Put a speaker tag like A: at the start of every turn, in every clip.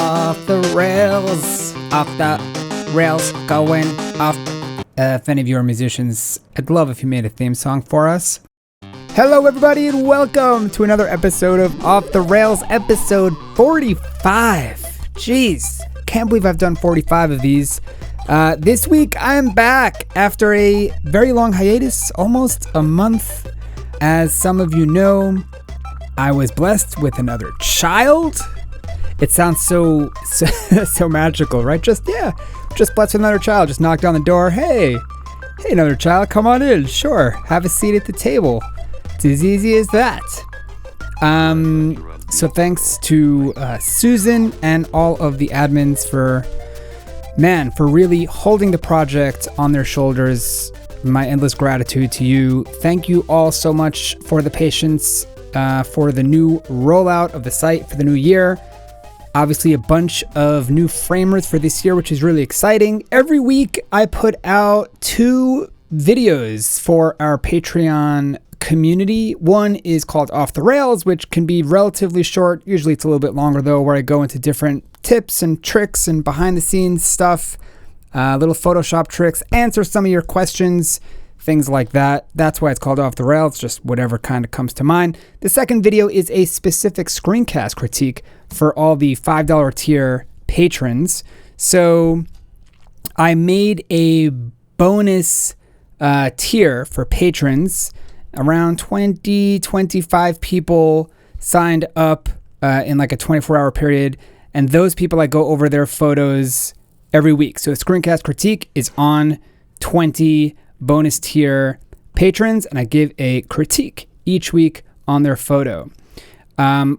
A: off the rails, going off. If any of you are musicians, I'd love if you made a theme song for us. Hello everybody and welcome to another episode of Off the Rails, episode 45. Jeez, can't believe I've done 45 of these. This week I'm back after a very long hiatus, almost a month. As some of you know, I was blessed with another child. It sounds so magical, right? Just blessed with another child. Just knocked on the door. Hey, another child, come on in. Sure, have a seat at the table. It's as easy as that. So thanks to Susan and all of the admins for really holding the project on their shoulders. My endless gratitude to you. Thank you all so much for the patience for the new rollout of the site for the new year. Obviously a bunch of new framers for this year, which is really exciting. Every week I put out 2 videos for our Patreon community. One is called Off the Rails, which can be relatively short. Usually it's a little bit longer though, where I go into different tips and tricks and behind the scenes stuff, little Photoshop tricks, answer some of your questions, things like that. That's why it's called Off the Rails, just whatever kind of comes to mind. The second video is a specific screencast critique for all the $5 tier patrons. So I made a bonus tier for patrons. Around 25 people signed up in like a 24-hour period. And those people, I go over their photos every week. So a screencast critique is on 20 bonus tier patrons, and I give a critique each week on their photo.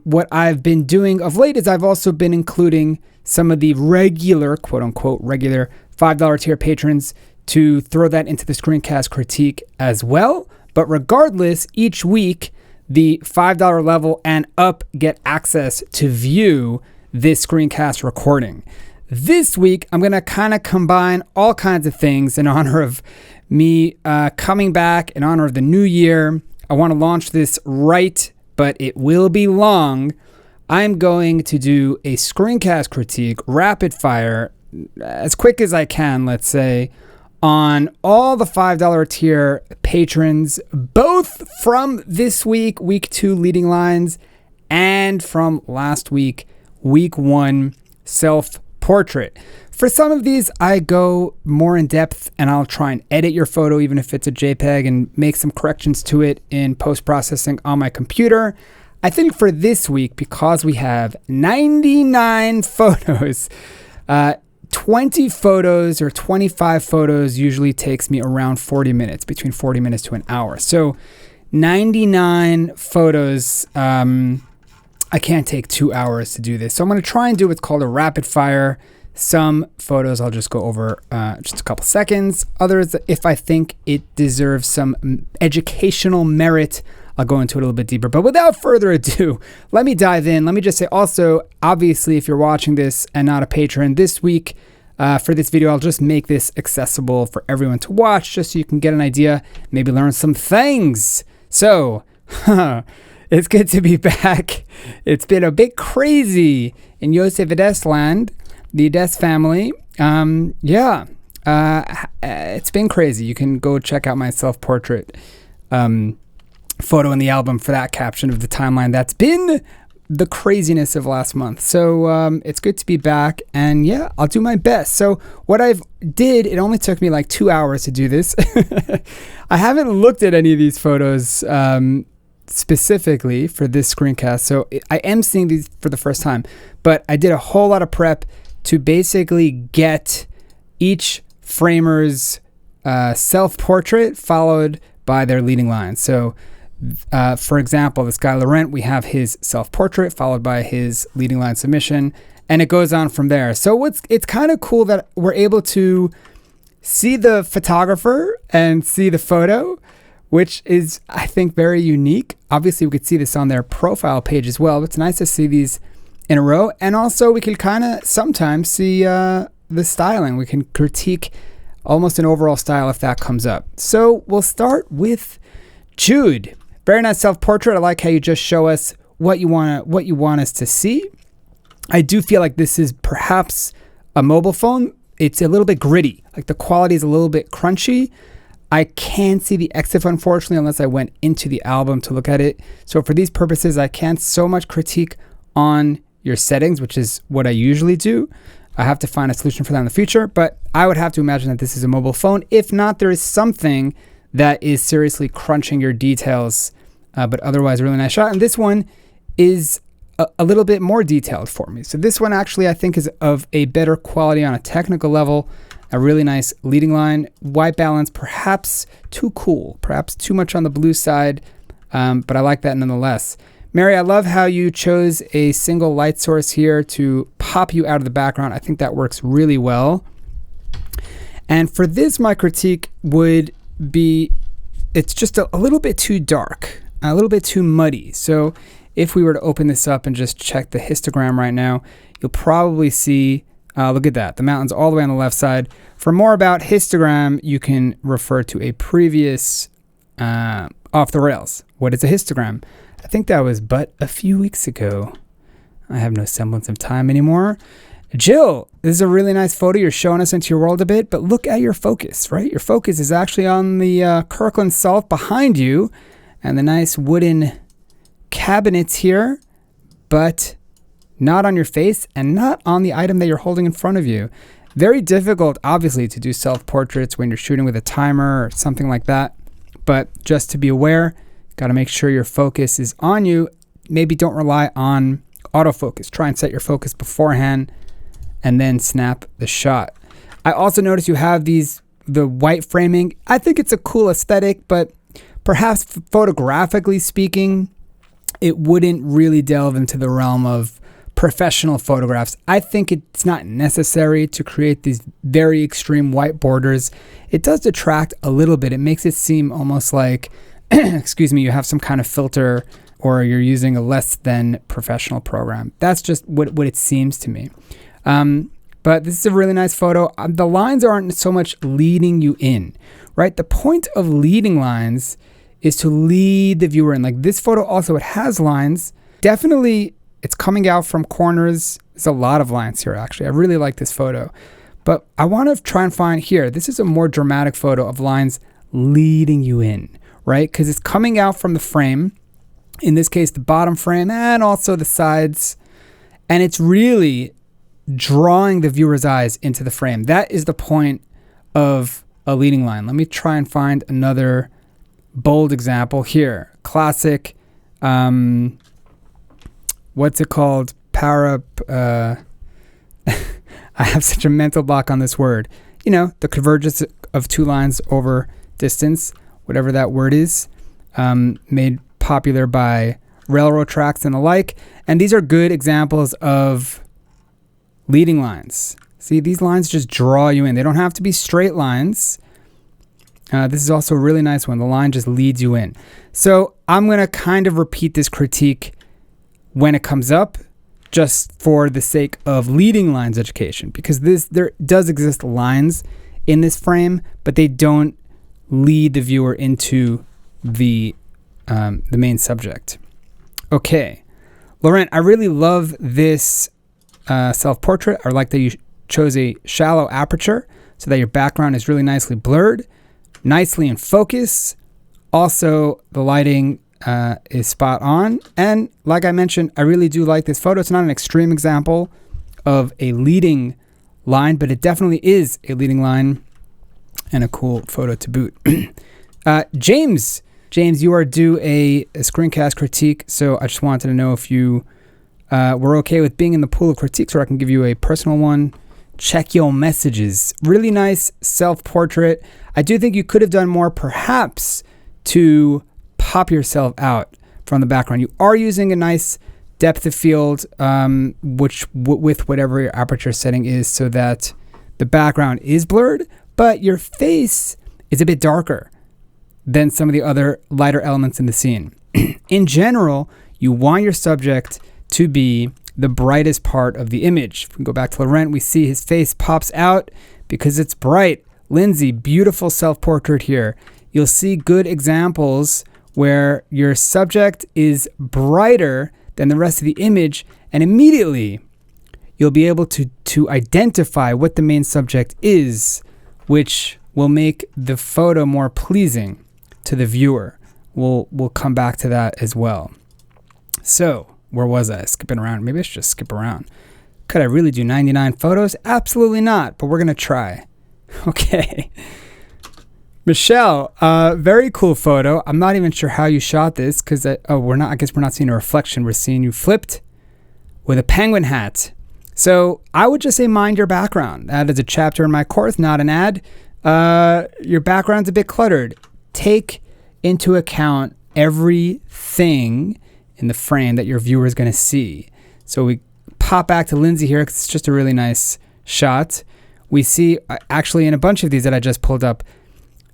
A: What I've been doing of late is I've also been including some of the regular, quote unquote, regular $5 tier patrons to throw that into the screencast critique as well. But regardless, each week, the $5 level and up get access to view this screencast recording. This week, I'm going to kind of combine all kinds of things in honor of me coming back, in honor of the new year. I want to launch this right, but it will be long. I'm going to do a screencast critique, rapid fire, as quick as I can, let's say, on all the $5 tier patrons, both from this week, week 2 leading lines, and from last week, week 1 self-portrait. For some of these, I go more in depth and I'll try and edit your photo, even if it's a JPEG, and make some corrections to it in post-processing on my computer. I think for this week, because we have 99 photos, 20 photos or 25 photos usually takes me around 40 minutes, between 40 minutes to an hour. So 99 photos, I can't take 2 hours to do this. So I'm going to try and do what's called a rapid fire. Some photos I'll just go over just a couple seconds. Others, if I think it deserves some educational merit, I'll go into it a little bit deeper. But without further ado, let me dive in. Let me just say also, obviously, if you're watching this and not a patron, this week for this video, I'll just make this accessible for everyone to watch, just so you can get an idea, maybe learn some things. So, it's good to be back. It's been a bit crazy in Yosef Ades land, the Ades family. It's been crazy. You can go check out my self-portrait photo in the album for that caption of the timeline. That's been the craziness of last month. So it's good to be back, and I'll do my best. So what I've did, it only took me like 2 hours to do this. I haven't looked at any of these photos specifically for this screencast, so I am seeing these for the first time, but I did a whole lot of prep to basically get each framer's self-portrait followed by their leading lines. So for example, this guy Laurent, we have his self-portrait followed by his leading line submission, and it goes on from there. So it's kind of cool that we're able to see the photographer and see the photo, which is, I think, very unique. Obviously, we could see this on their profile page as well, but it's nice to see these in a row. And also, we can kind of sometimes see the styling. We can critique almost an overall style if that comes up. So we'll start with Jude. Very nice self-portrait. I like how you just show us what you want us to see. I do feel like this is perhaps a mobile phone. It's a little bit gritty. Like the quality is a little bit crunchy. I can't see the EXIF, unfortunately, unless I went into the album to look at it. So for these purposes, I can't so much critique on your settings, which is what I usually do. I have to find a solution for that in the future, but I would have to imagine that this is a mobile phone. If not, there is something that is seriously crunching your details, but otherwise a really nice shot. And this one is a little bit more detailed for me. So this one actually I think is of a better quality on a technical level. A really nice leading line. White balance, perhaps too cool, perhaps too much on the blue side, but I like that nonetheless. Mary, I love how you chose a single light source here to pop you out of the background. I think that works really well. And for this, my critique would be, it's just a little bit too dark, a little bit too muddy. So if we were to open this up and just check the histogram right now, you'll probably see, look at that, the mountains all the way on the left side. For more about histogram, you can refer to a previous Off the Rails. What is a histogram? I think that was but a few weeks ago. I have no semblance of time anymore. Jill, this is a really nice photo. You're showing us into your world a bit, but look at your focus, right? Your focus is actually on the Kirkland Salt behind you and the nice wooden cabinets here, but not on your face and not on the item that you're holding in front of you. Very difficult, obviously, to do self-portraits when you're shooting with a timer or something like that. But just to be aware, got to make sure your focus is on you. Maybe don't rely on autofocus. Try and set your focus beforehand and then snap the shot. I also noticed you have the white framing. I think it's a cool aesthetic, but perhaps photographically speaking, it wouldn't really delve into the realm of professional photographs. I think it's not necessary to create these very extreme white borders. It does detract a little bit. It makes it seem almost like, excuse me, you have some kind of filter or you're using a less than professional program. That's just what it seems to me. But this is a really nice photo. The lines aren't so much leading you in, right? The point of leading lines is to lead the viewer in. Like this photo also, it has lines. Definitely, it's coming out from corners. There's a lot of lines here, actually. I really like this photo. But I want to try and find here, this is a more dramatic photo of lines leading you in, right? Because it's coming out from the frame, in this case, the bottom frame and also the sides. And it's really drawing the viewer's eyes into the frame. That is the point of a leading line. Let me try and find another bold example here. Classic, what's it called? I have such a mental block on this word. You know, the convergence of two lines over distance, whatever that word is, made popular by railroad tracks and the like. And these are good examples of leading lines. See, these lines just draw you in. They don't have to be straight lines. This is also a really nice one. The line just leads you in. So I'm going to kind of repeat this critique when it comes up, just for the sake of leading lines education, because there does exist lines in this frame, but they don't lead the viewer into the main subject. Okay, Laurent, I really love this self-portrait. I like that you chose a shallow aperture so that your background is really nicely blurred, nicely in focus. Also, the lighting is spot on. And like I mentioned, I really do like this photo. It's not an extreme example of a leading line, but it definitely is a leading line and a cool photo to boot. James, you are due a screencast critique. So I just wanted to know if you were okay with being in the pool of critiques, or I can give you a personal one. Check your messages. Really nice self-portrait. I do think you could have done more, perhaps, to pop yourself out from the background. You are using a nice depth of field, with whatever your aperture setting is, so that the background is blurred, but your face is a bit darker than some of the other lighter elements in the scene. In general, you want your subject to be the brightest part of the image. If we go back to Laurent, we see his face pops out because it's bright. Lindsay, beautiful self-portrait here. You'll see good examples where your subject is brighter than the rest of the image, and immediately you'll be able to identify what the main subject is, which will make the photo more pleasing to the viewer. We'll come back to that as well. So, where was I? Skipping around. Maybe I should just skip around. Could I really do 99 photos? Absolutely not, but we're going to try. Okay. Michelle, very cool photo. I'm not even sure how you shot this because I guess we're not seeing a reflection. We're seeing you flipped with a penguin hat. So I would just say mind your background. That is a chapter in my course, not an ad. Your background's a bit cluttered. Take into account everything in the frame that your viewer is going to see. So we pop back to Lindsay here because it's just a really nice shot. We see actually in a bunch of these that I just pulled up,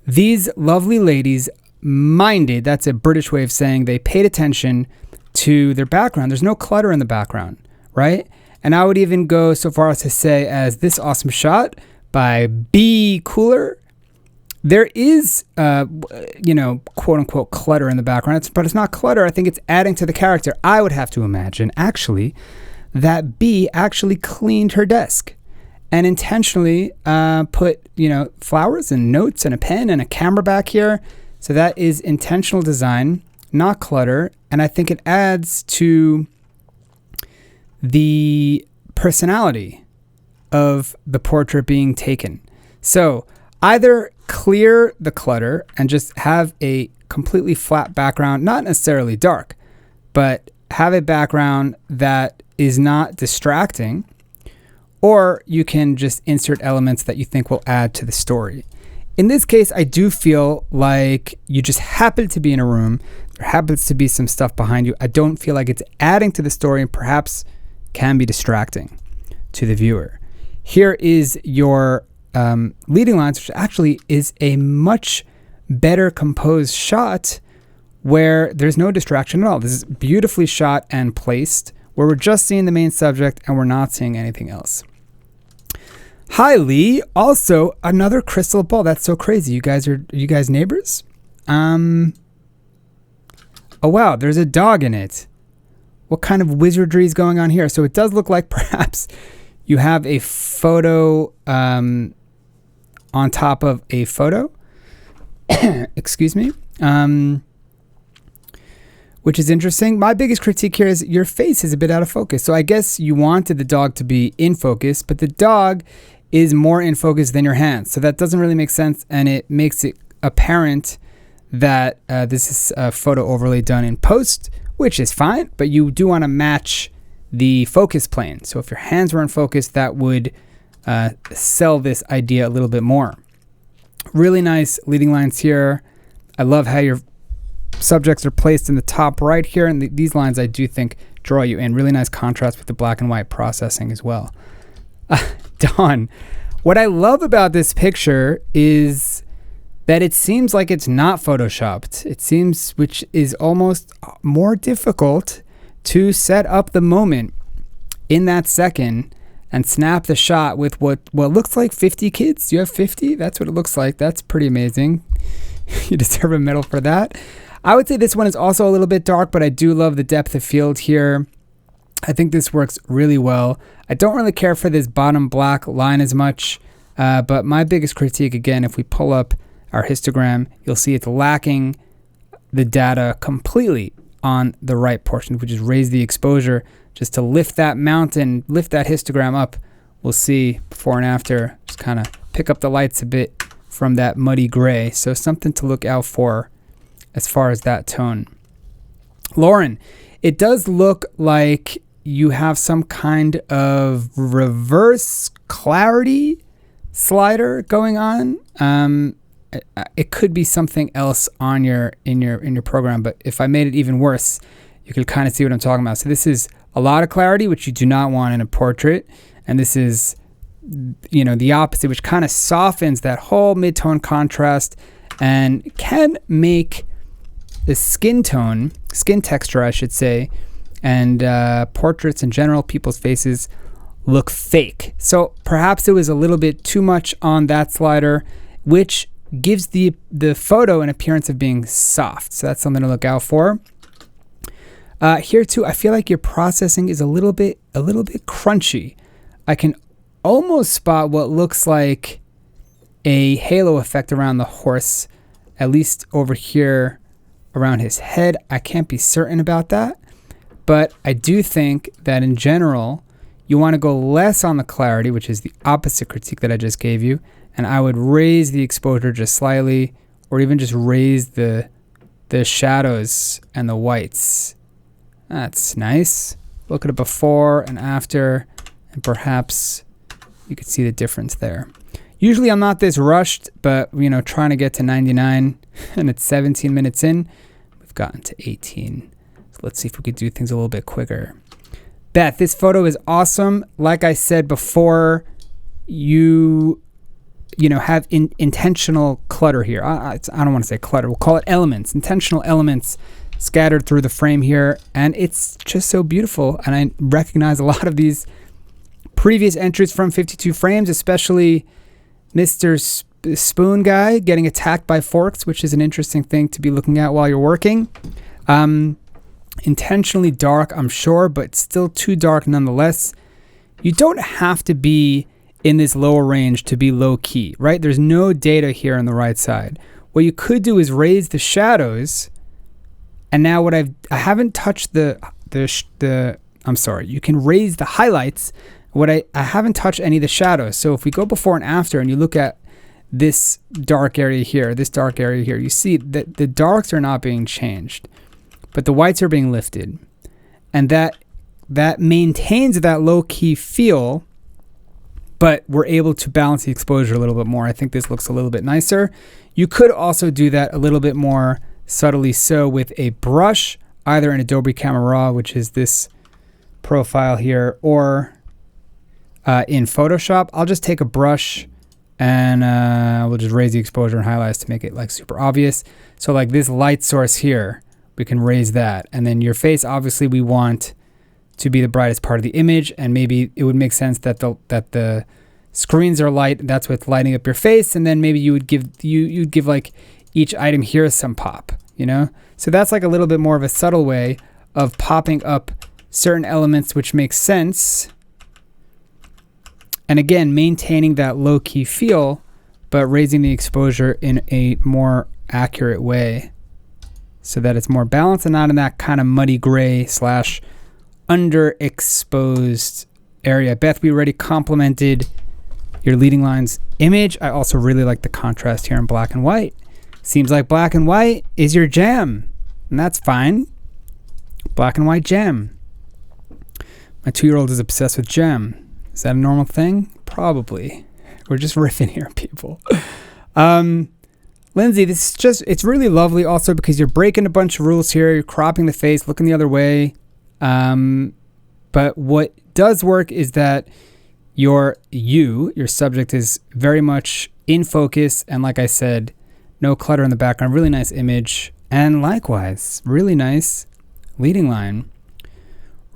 A: these lovely ladies minded, that's a British way of saying they paid attention to their background. There's no clutter in the background, right? And I would even go so far as to say as this awesome shot by B Cooler, there is, quote unquote clutter in the background, but it's not clutter. I think it's adding to the character. I would have to imagine actually that B actually cleaned her desk and intentionally put, flowers and notes and a pen and a camera back here. So that is intentional design, not clutter. And I think it adds to the personality of the portrait being taken. So either clear the clutter and just have a completely flat background, not necessarily dark, but have a background that is not distracting, or you can just insert elements that you think will add to the story. In this case, I do feel like you just happen to be in a room. There happens to be some stuff behind you. I don't feel like it's adding to the story and perhaps can be distracting to the viewer. Here is your leading lines, which actually is a much better composed shot where there's no distraction at all. This is beautifully shot and placed, where we're just seeing the main subject and we're not seeing anything else. Hi, Lee. Also, another crystal ball. That's so crazy. You guys neighbors? Oh, wow. There's a dog in it. What kind of wizardry is going on here? So it does look like perhaps you have a photo on top of a photo. Excuse me. Which is interesting. My biggest critique here is your face is a bit out of focus. So I guess you wanted the dog to be in focus, but the dog is more in focus than your hands. So that doesn't really make sense, and it makes it apparent that this is a photo overlay done in post, which is fine, but you do want to match the focus plane. So if your hands were in focus, that would sell this idea a little bit more. Really nice leading lines here. I love how your subjects are placed in the top right here, and these lines I do think draw you in. Really nice contrast with the black and white processing as well. Dawn, what I love about this picture is that it seems like it's not photoshopped. It seems, which is almost more difficult to set up the moment in that second and snap the shot with what looks like 50 kids. You have 50? That's what it looks like. That's pretty amazing. You deserve a medal for that. I would say this one is also a little bit dark, but I do love the depth of field here. I think this works really well. I don't really care for this bottom black line as much, but my biggest critique, again, if we pull up our histogram, you'll see it's lacking the data completely on the right portion, which is raise the exposure just to lift that mountain, lift that histogram up. We'll see before and after, just kind of pick up the lights a bit from that muddy gray. So something to look out for as far as that tone. Lauren, it does look like you have some kind of reverse clarity slider going on. It could be something else on in your program, but if I made it even worse, you could kind of see what I'm talking about. So this is a lot of clarity, which you do not want in a portrait, and this is the opposite, which kind of softens that whole mid-tone contrast and can make the skin texture, I should say, and portraits in general, people's faces look fake. So perhaps it was a little bit too much on that slider, which gives the photo an appearance of being soft. So that's something to look out for. Here too, I feel like your processing is a little bit crunchy. I can almost spot what looks like a halo effect around the horse, at least over here around his head. I can't be certain about that, but I do think that in general, you want to go less on the clarity, which is the opposite critique that I just gave you, and I would raise the exposure just slightly, or even just raise the shadows and the whites. That's nice. Look at it before and after, and perhaps you could see the difference there. Usually I'm not this rushed, but trying to get to 99 and it's 17 minutes in, we've gotten to 18. So let's see if we could do things a little bit quicker. Beth, this photo is awesome. Like I said before, you have intentional clutter here. I don't want to say clutter. We'll call it elements, intentional elements scattered through the frame here. And it's just so beautiful. And I recognize a lot of these previous entries from 52 frames, especially Mr. Spoon guy getting attacked by forks, which is an interesting thing to be looking at while you're working. Intentionally dark, I'm sure, but still too dark nonetheless. You don't have to be in this lower range to be low key, right? There's no data here on the right side. What you could do is raise the shadows. And now what I haven't touched I'm sorry, you can raise the highlights. What I haven't touched any of the shadows. So if we go before and after and you look at this dark area here, you see that the darks are not being changed, but the whites are being lifted. And that maintains that low-key feel, but we're able to balance the exposure a little bit more. I think this looks a little bit nicer. You could also do that a little bit more subtly so with a brush, either in Adobe Camera Raw, which is this profile here, or in Photoshop. I'll just take a brush and we'll just raise the exposure and highlights to make it like super obvious. So like this light source here, we can raise that. And then your face, obviously we want to be the brightest part of the image, and maybe it would make sense that the screens are light, that's what's lighting up your face, and then maybe you'd give like each item here some pop, So that's like a little bit more of a subtle way of popping up certain elements which makes sense. And again, maintaining that low-key feel, but raising the exposure in a more accurate way so that it's more balanced and not in that kind of muddy gray / underexposed area. Beth, we already complimented your leading lines image. I also really like the contrast here in black and white. Seems like black and white is your jam, and that's fine. Black and white jam. My 2-year-old is obsessed with jam. Is that a normal thing? Probably. We're just riffing here, people. Lindsay, it's really lovely also because you're breaking a bunch of rules here. You're cropping the face, looking the other way. But what does work is that your subject is very much in focus. And like I said, no clutter in the background, really nice image. And likewise, really nice leading line.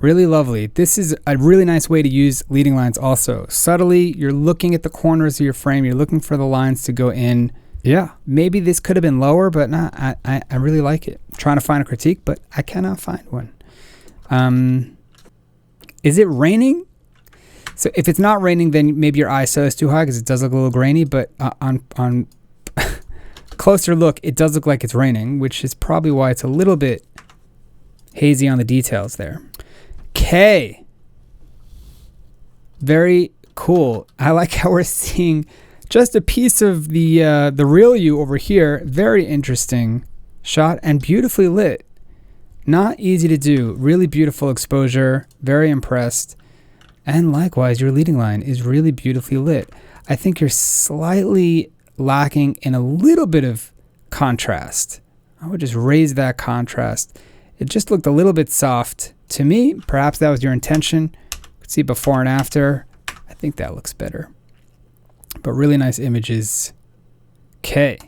A: Really lovely. This is a really nice way to use leading lines also. Subtly, you're looking at the corners of your frame. You're looking for the lines to go in. Yeah, maybe this could have been lower, but nah, I really like it. I'm trying to find a critique, but I cannot find one. Is it raining? So if it's not raining, then maybe your ISO is too high because it does look a little grainy, but on closer look, it does look like it's raining, which is probably why it's a little bit hazy on the details there. Okay. Very cool. I like how we're seeing just a piece of the real you over here. Very interesting shot and beautifully lit. Not easy to do. Really beautiful exposure. Very impressed. And likewise, your leading line is really beautifully lit. I think you're slightly lacking in a little bit of contrast. I would just raise that contrast. It just looked a little bit soft to me. Perhaps that was your intention. You could see before and after. I think that looks better. But really nice images. Okay.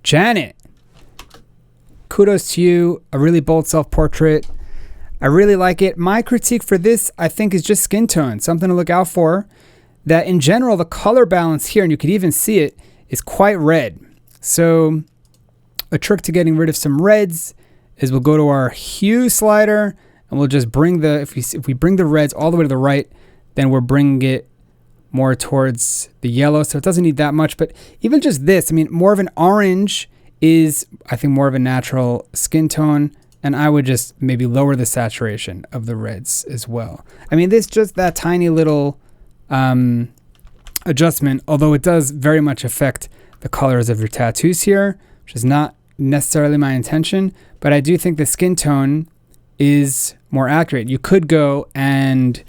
A: Janet. Kudos to you. A really bold self-portrait. I really like it. My critique for this, I think, is just skin tone. Something to look out for. That in general, the color balance here, and you could even see it, is quite red. So a trick to getting rid of some reds is we'll go to our hue slider and we'll just bring if we bring the reds all the way to the right, then we're bringing it more towards the yellow. So it doesn't need that much, but even just this, I mean, more of an orange is, I think, more of a natural skin tone. And I would just maybe lower the saturation of the reds as well. I mean, this just that tiny little adjustment, although it does very much affect the colors of your tattoos here, which is not necessarily my intention, but I do think the skin tone is more accurate. You could go and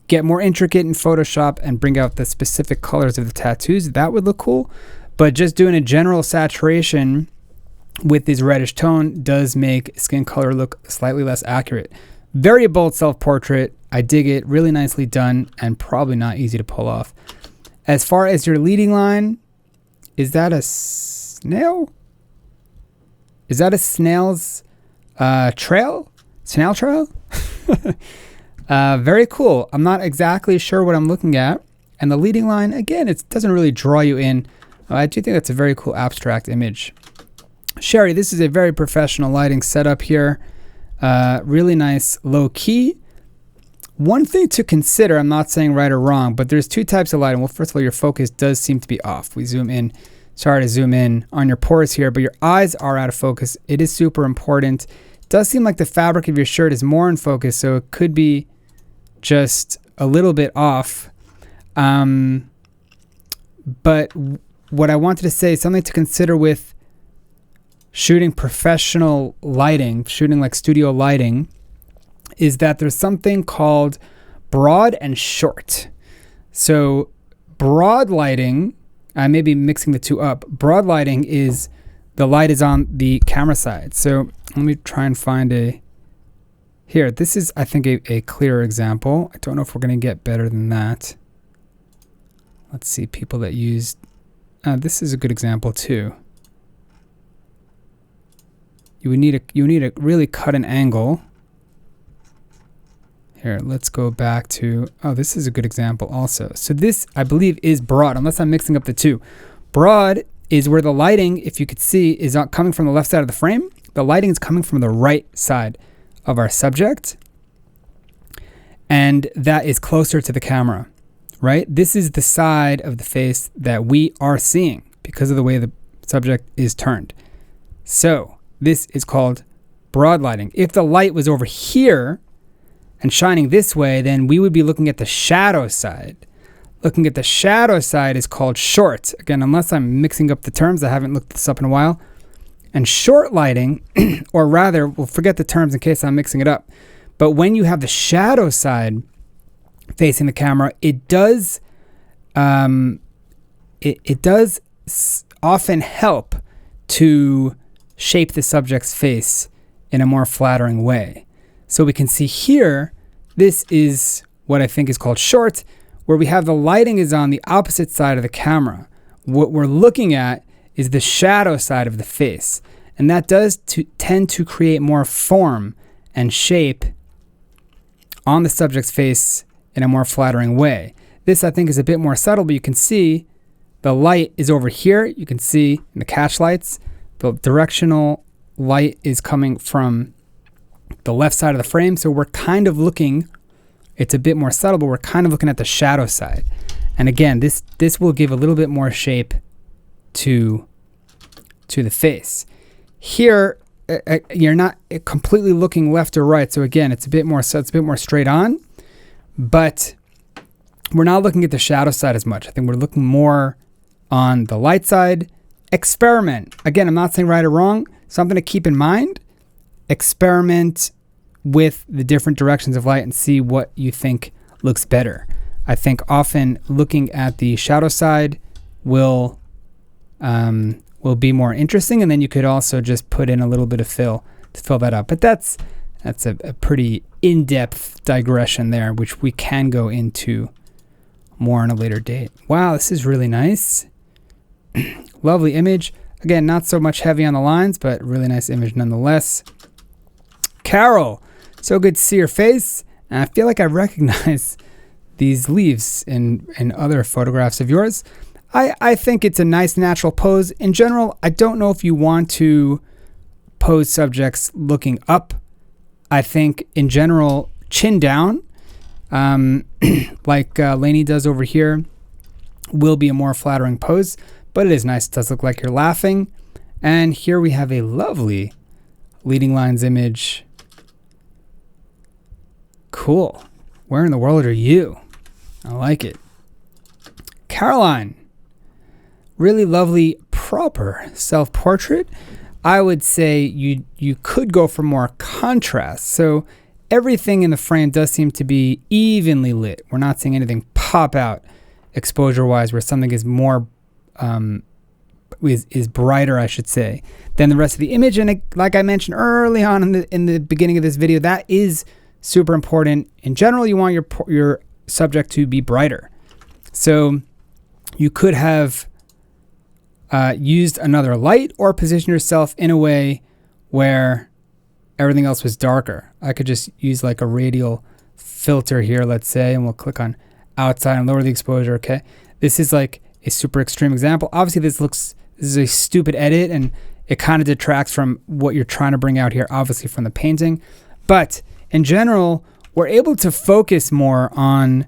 A: get more intricate in Photoshop and bring out the specific colors of the tattoos. That would look cool. But just doing a general saturation with this reddish tone does make skin color look slightly less accurate. Very bold self-portrait. I dig it. Really nicely done and probably not easy to pull off. As far as your leading line, is that a snail? Is that a snail's trail? Snail trail? Very cool. I'm not exactly sure what I'm looking at. And the leading line, again, it doesn't really draw you in. I do think that's a very cool abstract image. Sherry, this is a very professional lighting setup here. Really nice low key. One thing to consider, I'm not saying right or wrong, but there's two types of lighting. Well, first of all, your focus does seem to be off. We zoom in. Sorry to zoom in on your pores here, but your eyes are out of focus. It is super important. It does seem like the fabric of your shirt is more in focus, so it could be just a little bit off. But what I wanted to say, something to consider with shooting professional lighting, shooting like studio lighting, is that there's something called broad and short. So broad lighting, I may be mixing the two up. Broad lighting is the light is on the camera side. So let me try and find here. This is, I think, a clearer example. I don't know if we're going to get better than that. Let's see, people that used, this is a good example too. You need to really cut an angle. Here, let's go back to, this is a good example also. So this, I believe, is broad, unless I'm mixing up the two. Broad is where the lighting, if you could see, is not coming from the left side of the frame. The lighting is coming from the right side of our subject. And that is closer to the camera, right? This is the side of the face that we are seeing because of the way the subject is turned. So this is called broad lighting. If the light was over here and shining this way, then we would be looking at the shadow side. Looking at the shadow side is called short. Again, unless I'm mixing up the terms, I haven't looked this up in a while. And short lighting, or rather, we'll forget the terms in case I'm mixing it up. But when you have the shadow side facing the camera, it does often help to shape the subject's face in a more flattering way. So we can see here, this is what I think is called short, where we have the lighting is on the opposite side of the camera. What we're looking at is the shadow side of the face. And that does tend to create more form and shape on the subject's face in a more flattering way. This, I think, is a bit more subtle, but you can see the light is over here. You can see in the catch lights, the directional light is coming from the left side of the frame. So we're kind of looking, it's a bit more subtle, but we're kind of looking at the shadow side. And again, this will give a little bit more shape to the face. Here, you're not completely looking left or right. So again, it's a bit more straight on, but we're not looking at the shadow side as much. I think we're looking more on the light side. Experiment. Again, I'm not saying right or wrong. Something to keep in mind. Experiment with the different directions of light and see what you think looks better. I think often looking at the shadow side will be more interesting, and then you could also just put in a little bit of fill to fill that up. But that's a pretty in-depth digression there, which we can go into more on a later date. Wow, this is really nice. Lovely image. Again, not so much heavy on the lines, but really nice image nonetheless. Carol, so good to see your face. And I feel like I recognize these leaves in other photographs of yours. I think it's a nice natural pose. In general, I don't know if you want to pose subjects looking up. I think in general, chin down like Lainey does over here, will be a more flattering pose, but it is nice. It does look like you're laughing. And here we have a lovely leading lines image. Cool. Where in the world are you? I like it. Caroline. Really lovely, proper self-portrait. I would say you could go for more contrast. So everything in the frame does seem to be evenly lit. We're not seeing anything pop out exposure-wise where something is more, is brighter, I should say, than the rest of the image. And it, like I mentioned early on in the beginning of this video, that is super important. In general, you want your subject to be brighter. So you could have used another light or position yourself in a way where everything else was darker. I could just use like a radial filter here, let's say, and we'll click on outside and lower the exposure. Okay. This is like a super extreme example. Obviously this is a stupid edit and it kind of detracts from what you're trying to bring out here, obviously from the painting. But in general, we're able to focus more on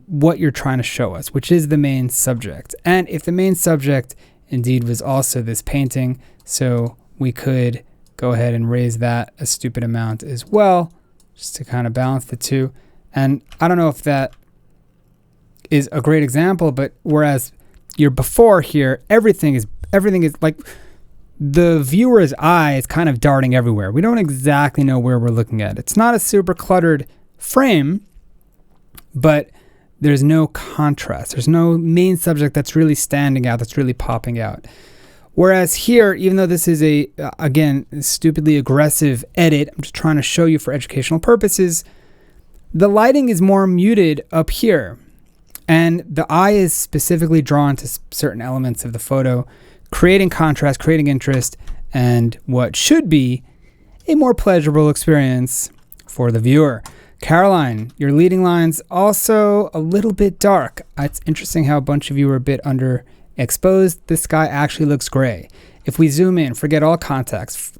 A: what you're trying to show us, which is the main subject. And if the main subject indeed was also this painting, so we could go ahead and raise that a stupid amount as well, just to kind of balance the two. And I don't know if that is a great example, but whereas your before here, everything is like the viewer's eye is kind of darting everywhere. We don't exactly know where we're looking at. It's not a super cluttered frame, but there's no contrast. There's no main subject that's really standing out, that's really popping out. Whereas here, even though this is again, stupidly aggressive edit, I'm just trying to show you for educational purposes, the lighting is more muted up here. And the eye is specifically drawn to certain elements of the photo, creating contrast, creating interest, and what should be a more pleasurable experience for the viewer. Caroline, your leading lines also a little bit dark. It's interesting how a bunch of you are a bit underexposed. This sky actually looks gray. If we zoom in, forget all context,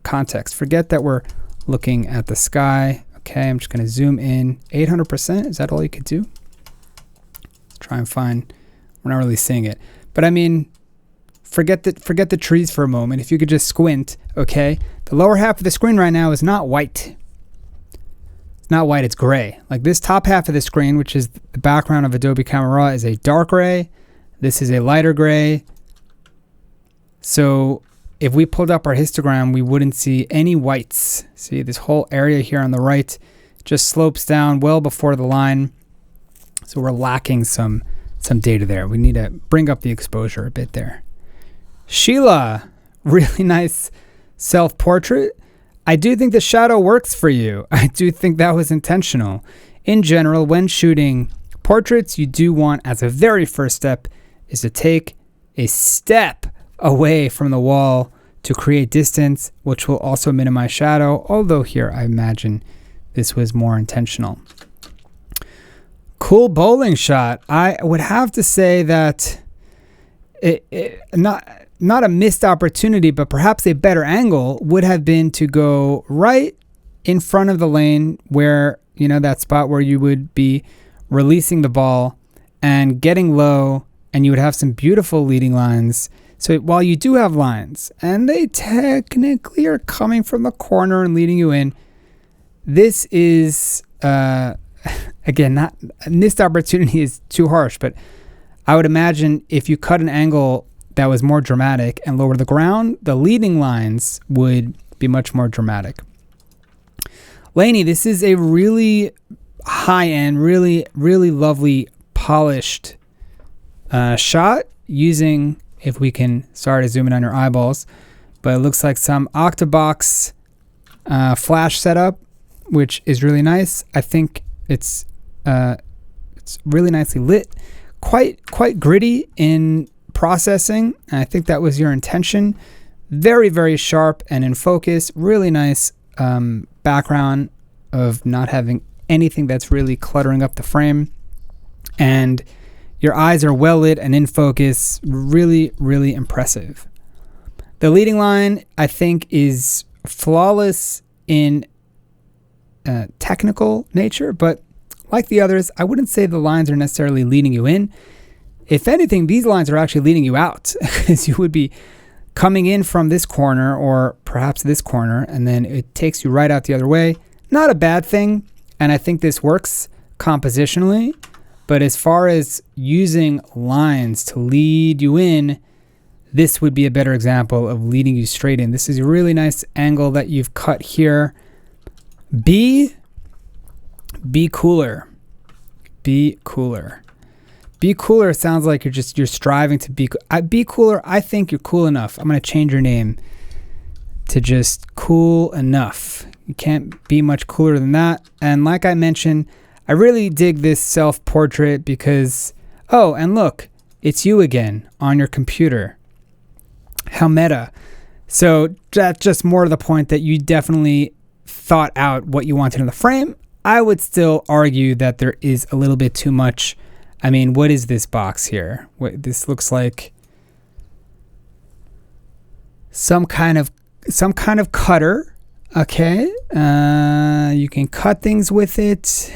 A: forget that we're looking at the sky. Okay, I'm just going to zoom in 800%. Is that all you could do? Let's try and find, we're not really seeing it. But I mean, forget the trees for a moment. If you could just squint, okay? The lower half of the screen right now is not white. Not white, it's gray. Like this top half of the screen, which is the background of Adobe Camera Raw, is a dark gray. This is a lighter gray. So if we pulled up our histogram, we wouldn't see any whites. See, this whole area here on the right just slopes down well before the line. So we're lacking some data there. We need to bring up the exposure a bit there. Sheila, really nice self-portrait. I do think the shadow works for you. I do think that was intentional. In general, when shooting portraits, you do want, as a very first step, is to take a step away from the wall to create distance, which will also minimize shadow, although here I imagine this was more intentional. Cool bowling shot. I would have to say that not a missed opportunity, but perhaps a better angle would have been to go right in front of the lane where, you know, that spot where you would be releasing the ball and getting low, and you would have some beautiful leading lines. So while you do have lines, and they technically are coming from the corner and leading you in, this is, again, not a missed opportunity is too harsh, but I would imagine if you cut an angle that was more dramatic and lower the ground, the leading lines would be much more dramatic. Lainey, this is a really high-end, really, really lovely, polished shot using, if we can, sorry to zoom in on your eyeballs, but it looks like some Octabox flash setup, which is really nice. I think it's really nicely lit, quite gritty in processing, and I think that was your intention. Very, very sharp and in focus. Really nice background of not having anything that's really cluttering up the frame. And your eyes are well lit and in focus. Really, really impressive. The leading line, I think, is flawless in technical nature, but like the others, I wouldn't say the lines are necessarily leading you in. If anything, these lines are actually leading you out, because you would be coming in from this corner or perhaps this corner, and then it takes you right out the other way. Not a bad thing, and I think this works compositionally, but as far as using lines to lead you in, this would be a better example of leading you straight in. This is a really nice angle that you've cut here. Be cooler. Be cooler. Be cooler sounds like you're striving to be cooler. I think you're cool enough. I'm going to change your name to just cool enough. You can't be much cooler than that. And like I mentioned, I really dig this self-portrait because, oh, and look, it's you again on your computer. How meta. So that's just more to the point that you definitely thought out what you wanted in the frame. I would still argue that there is a little bit too much. I mean, what is this box here? This looks like some kind of cutter. Okay, you can cut things with it.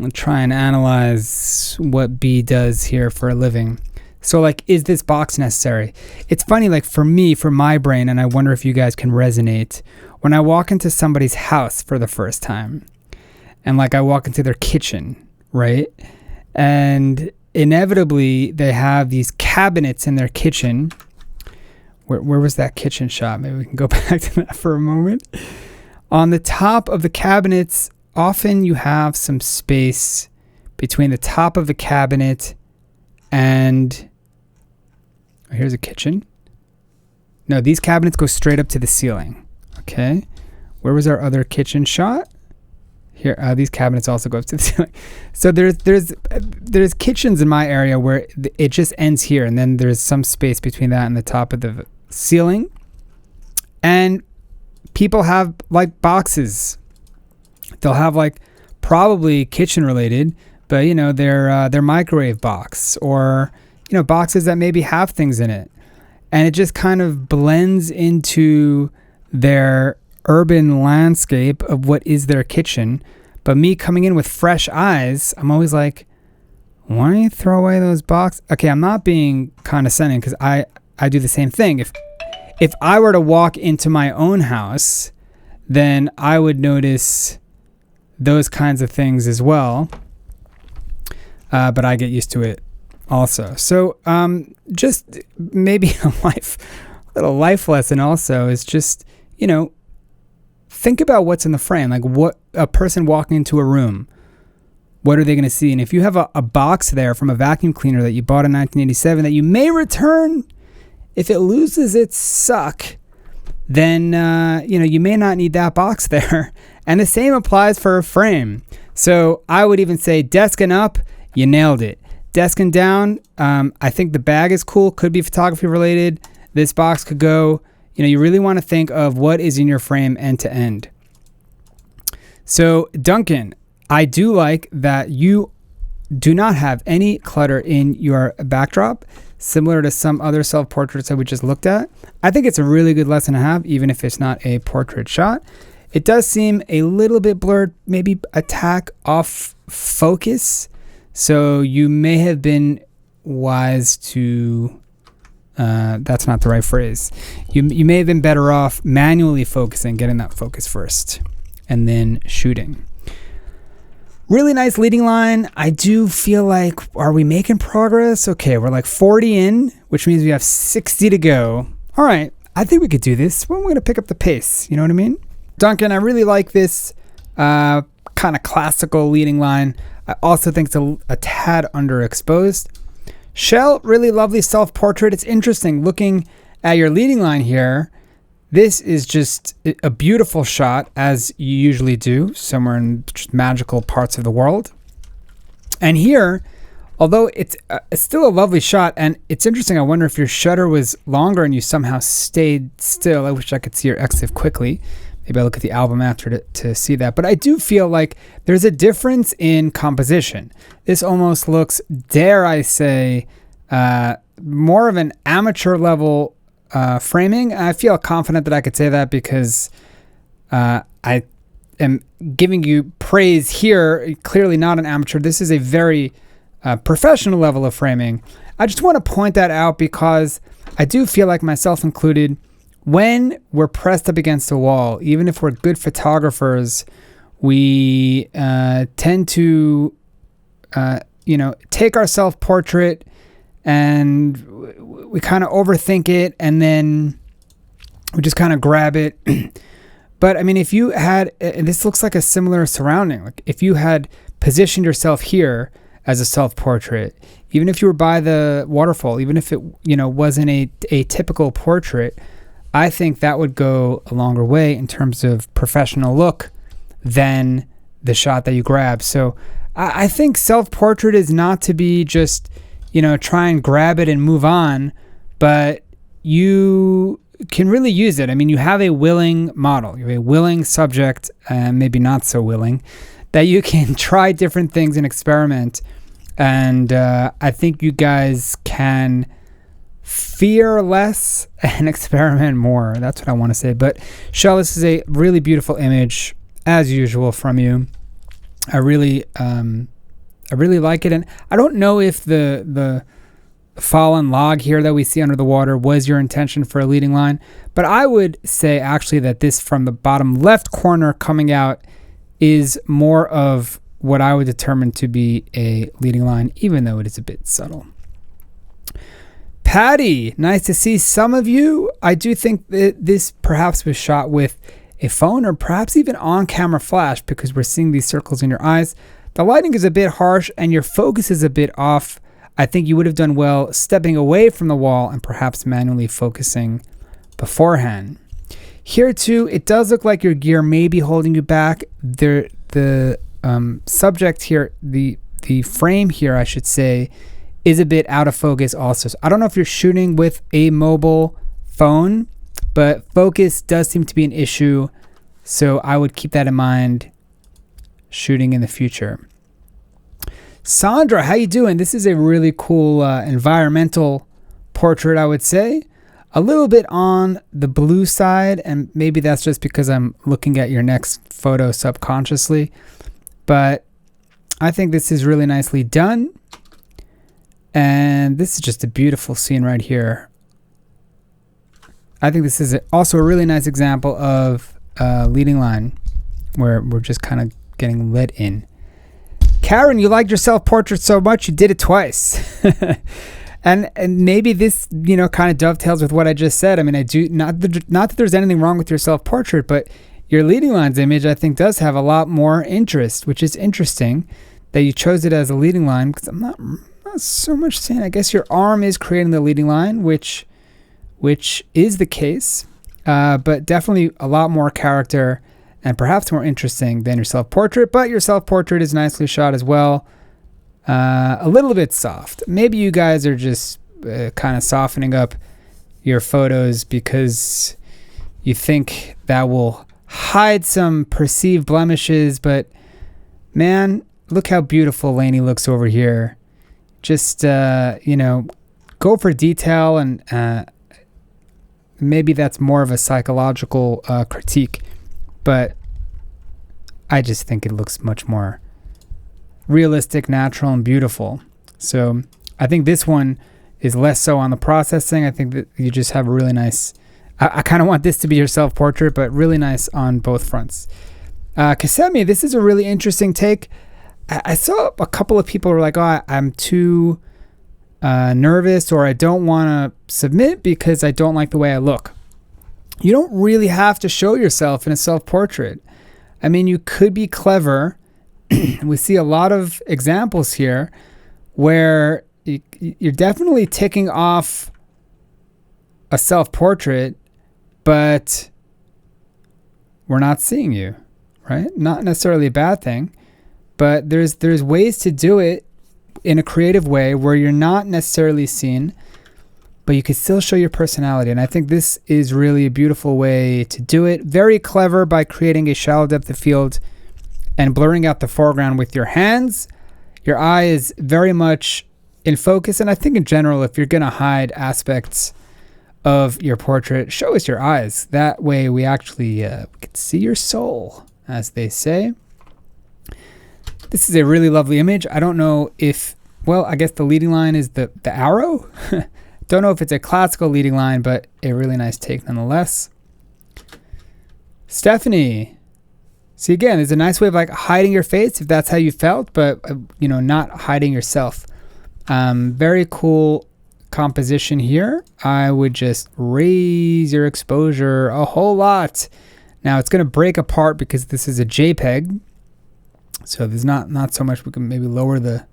A: I'll try and analyze what B does here for a living. So, like, is this box necessary? It's funny, like, for me, for my brain, and I wonder if you guys can resonate, when I walk into somebody's house for the first time, and, like, I walk into their kitchen, right? And inevitably, they have these cabinets in their kitchen. Where was that kitchen shot? Maybe we can go back to that for a moment. On the top of the cabinets, often you have some space between the top of the cabinet and... Here's a kitchen. No, these cabinets go straight up to the ceiling. Okay. Where was our other kitchen shot? Here, these cabinets also go up to the ceiling. So there's kitchens in my area where it just ends here, and then there's some space between that and the top of the ceiling. And people have like boxes. They'll have like probably kitchen related, but you know, their microwave box, or you know, boxes that maybe have things in it. And it just kind of blends into their urban landscape of what is their kitchen. But me coming in with fresh eyes, I'm always like, why don't you throw away those boxes? Okay, I'm not being condescending, because I do the same thing. If I were to walk into my own house, then I would notice those kinds of things as well. But I get used to it also. So just maybe a little life lesson also is just, you know, think about what's in the frame. Like, what a person walking into a room, what are they going to see? And if you have a box there from a vacuum cleaner that you bought in 1987 that you may return, if it loses its suck, then you know, you may not need that box there. And the same applies for a frame. So I would even say desking up, you nailed it. Desking down, I think the bag is cool, could be photography related. This box could go, you know, you really want to think of what is in your frame end to end. So Duncan, I do like that you do not have any clutter in your backdrop, similar to some other self-portraits that we just looked at. I think it's a really good lesson to have, even if it's not a portrait shot. It does seem a little bit blurred, maybe a tack off focus. So you may have been wise to, that's not the right phrase. You may have been better off manually focusing, getting that focus first, and then shooting. Really nice leading line. I do feel like, are we making progress? Okay, we're like 40 in, which means we have 60 to go. All right, I think we could do this. Well, we're going to pick up the pace. You know what I mean? Duncan, I really like this kind of classical leading line. I also think it's a tad underexposed. Shell, really lovely self-portrait. It's interesting looking at your leading line here. This is just a beautiful shot, as you usually do, somewhere in just magical parts of the world. And here, although it's still a lovely shot, and it's interesting, I wonder if your shutter was longer and you somehow stayed still. I wish I could see your exif quickly. Maybe I'll look at the album after to see that. But I do feel like there's a difference in composition. This almost looks, dare I say, more of an amateur level framing. I feel confident that I could say that because it am giving you praise here. Clearly not an amateur. This is a very professional level of framing. I just want to point that out because I do feel like, myself included, when we're pressed up against a wall, even if we're good photographers, we tend to, take our self-portrait and we kind of overthink it, and then we just kind of grab it. But I mean, if you had, and this looks like a similar surrounding, like if you had positioned yourself here as a self-portrait, even if you were by the waterfall, even if it, wasn't a typical portrait, I think that would go a longer way in terms of professional look than the shot that you grab. So I think self-portrait is not to be just, try and grab it and move on, but you can really use it. I mean, you have a willing model, you have a willing subject, and maybe not so willing, that you can try different things and experiment. And I think you guys can fear less and experiment more. That's what I want to say. But Shell, this is a really beautiful image, as usual, from you. I really like it, and I don't know if the fallen log here that we see under the water was your intention for a leading line, but I would say actually that this from the bottom left corner coming out is more of what I would determine to be a leading line, even though it is a bit subtle. Patty, nice to see some of you. I do think that this perhaps was shot with a phone or perhaps even on-camera flash, because we're seeing these circles in your eyes. The lighting is a bit harsh and your focus is a bit off. I think you would have done well stepping away from the wall and perhaps manually focusing beforehand. Here too, it does look like your gear may be holding you back. The subject here, the frame here, I should say, is a bit out of focus also. So I don't know if you're shooting with a mobile phone, but focus does seem to be an issue. So I would keep that in mind shooting in the future. Sandra, how you doing? This is a really cool environmental portrait, I would say. A little bit on the blue side, and maybe that's just because I'm looking at your next photo subconsciously. But I think this is really nicely done. And this is just a beautiful scene right here. I think this is also a really nice example of a leading line where we're just kind of getting let in. Karen, you liked your self-portrait so much you did it twice. and maybe this, kind of dovetails with what I just said. I mean, I do not that there's anything wrong with your self-portrait, but your leading lines image I think does have a lot more interest, which is interesting that you chose it as a leading line, because I'm not so much saying, I guess your arm is creating the leading line, which is the case, but definitely a lot more character and perhaps more interesting than your self-portrait. But your self-portrait is nicely shot as well. A little bit soft. Maybe you guys are just kind of softening up your photos because you think that will hide some perceived blemishes. But man, look how beautiful Lainey looks over here. Just, go for detail, and maybe that's more of a psychological critique, but I just think it looks much more realistic, natural, and beautiful. So I think this one is less so on the processing. I think that you just have a really nice, I kind of want this to be your self-portrait, but really nice on both fronts. Kasemi, this is a really interesting take. I saw a couple of people were like, oh, I'm too nervous, or I don't want to submit because I don't like the way I look. You don't really have to show yourself in a self-portrait. I mean, you could be clever. We see a lot of examples here where you're definitely ticking off a self-portrait, but we're not seeing you, right? Not necessarily a bad thing, but there's ways to do it in a creative way where you're not necessarily seen, but you can still show your personality. And I think this is really a beautiful way to do it. Very clever by creating a shallow depth of field and blurring out the foreground with your hands. Your eye is very much in focus. And I think in general, if you're going to hide aspects of your portrait, show us your eyes. That way we actually we can see your soul. as they say. This is a really lovely image. I don't know if, well, I guess the leading line is the arrow. Don't know if it's a classical leading line, but a really nice take nonetheless. Stephanie. See, again, there's a nice way of like hiding your face if that's how you felt, but, not hiding yourself. Very cool composition here. I would just raise your exposure a whole lot. Now it's going to break apart because this is a JPEG. So there's not so much. We can maybe lower the,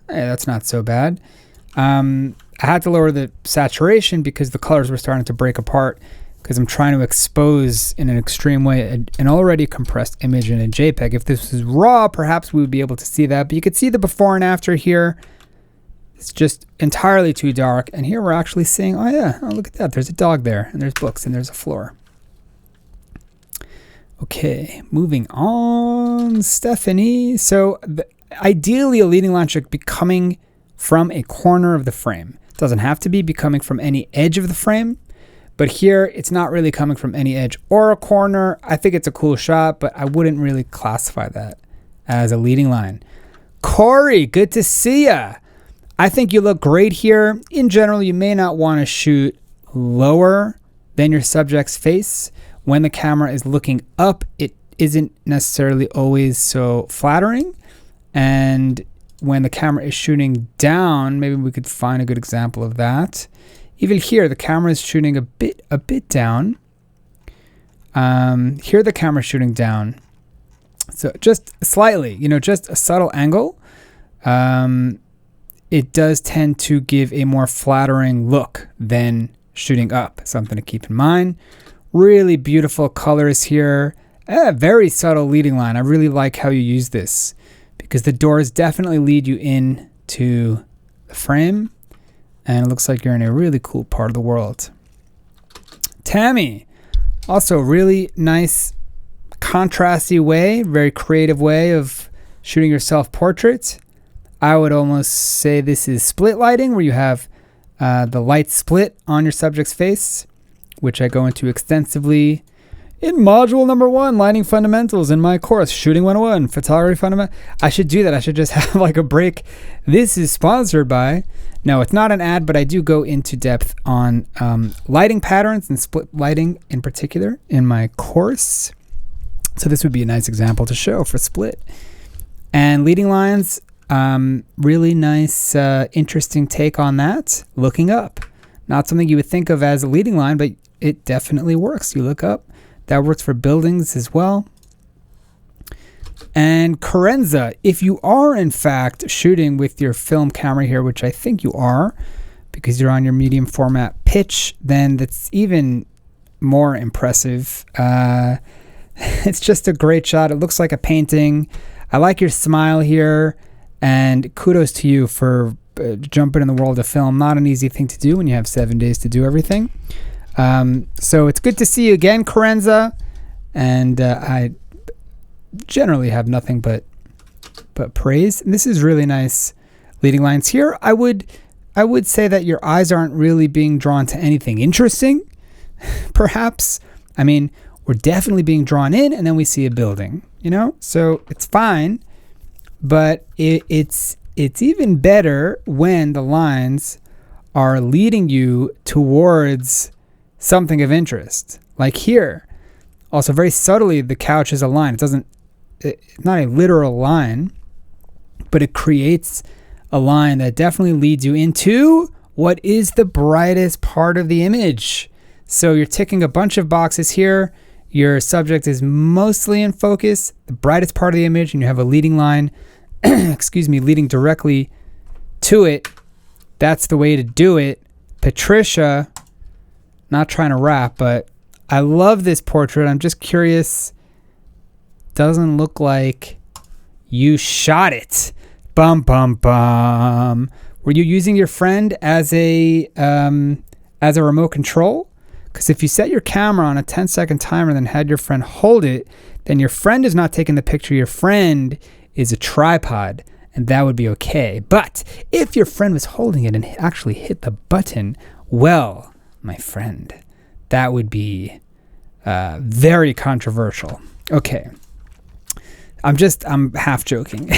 A: that's not so bad. I had to lower the saturation because the colors were starting to break apart because I'm trying to expose in an extreme way an already compressed image in a JPEG. If this was raw, perhaps we would be able to see that, but you could see the before and after here. It's just entirely too dark. And here we're actually seeing, oh look at that. There's a dog there, and there's books, and there's a floor. Okay, moving on, Stephanie. So ideally, a leading line should be coming from a corner of the frame. It doesn't have to be coming from any edge of the frame, but here it's not really coming from any edge or a corner. I think it's a cool shot, but I wouldn't really classify that as a leading line. Corey, good to see ya. I think you look great here. In general, you may not want to shoot lower than your subject's face. When the camera is looking up, it isn't necessarily always so flattering. And when the camera is shooting down, maybe we could find a good example of that. Even here, the camera is shooting a bit down. Here, the camera is shooting down. So just slightly, just a subtle angle. It does tend to give a more flattering look than shooting up. Something to keep in mind. Really beautiful colors here. Very subtle leading line. I really like how you use this because the doors definitely lead you in to the frame, and it looks like you're in a really cool part of the world. Tammy, also really nice contrasty way, very creative way of shooting your self-portrait. I would almost say this is split lighting, where you have the light split on your subject's face, which I go into extensively in module number 1, lighting fundamentals in my course, Shooting 101, photography fundamental. I should do that. I should just have like a break. This is sponsored by, no, it's not an ad, but I do go into depth on lighting patterns and split lighting in particular in my course. So this would be a nice example to show for split. And leading lines, really nice, interesting take on that. Looking up. Not something you would think of as a leading line, but it definitely works. You look up. That works for buildings as well. And Carenza, if you are in fact shooting with your film camera here, which I think you are, because you're on your medium format pitch, then that's even more impressive. It's just a great shot. It looks like a painting. I like your smile here, and kudos to you for jumping in the world of film. Not an easy thing to do when you have 7 days to do everything. So it's good to see you again, Carenza, and I generally have nothing but praise. And this is really nice leading lines here. I would say that your eyes aren't really being drawn to anything interesting, perhaps. I mean, we're definitely being drawn in, and then we see a building, so it's fine, but it's even better when the lines are leading you towards something of interest. Like here, also very subtly, the couch is a line. It's not a literal line, but it creates a line that definitely leads you into what is the brightest part of the image. So you're ticking a bunch of boxes here. Your subject is mostly in focus, the brightest part of the image, and you have a leading line, leading directly to it. That's the way to do it. Patricia, not trying to rap, but I love this portrait. I'm just curious. Doesn't look like you shot it. Bum, bum, bum. Were you using your friend as a remote control? Because if you set your camera on a 10-second timer and then had your friend hold it, then your friend is not taking the picture. Your friend is a tripod, and that would be okay. But if your friend was holding it and actually hit the button, well, my friend, that would be very controversial. Okay. I'm half joking.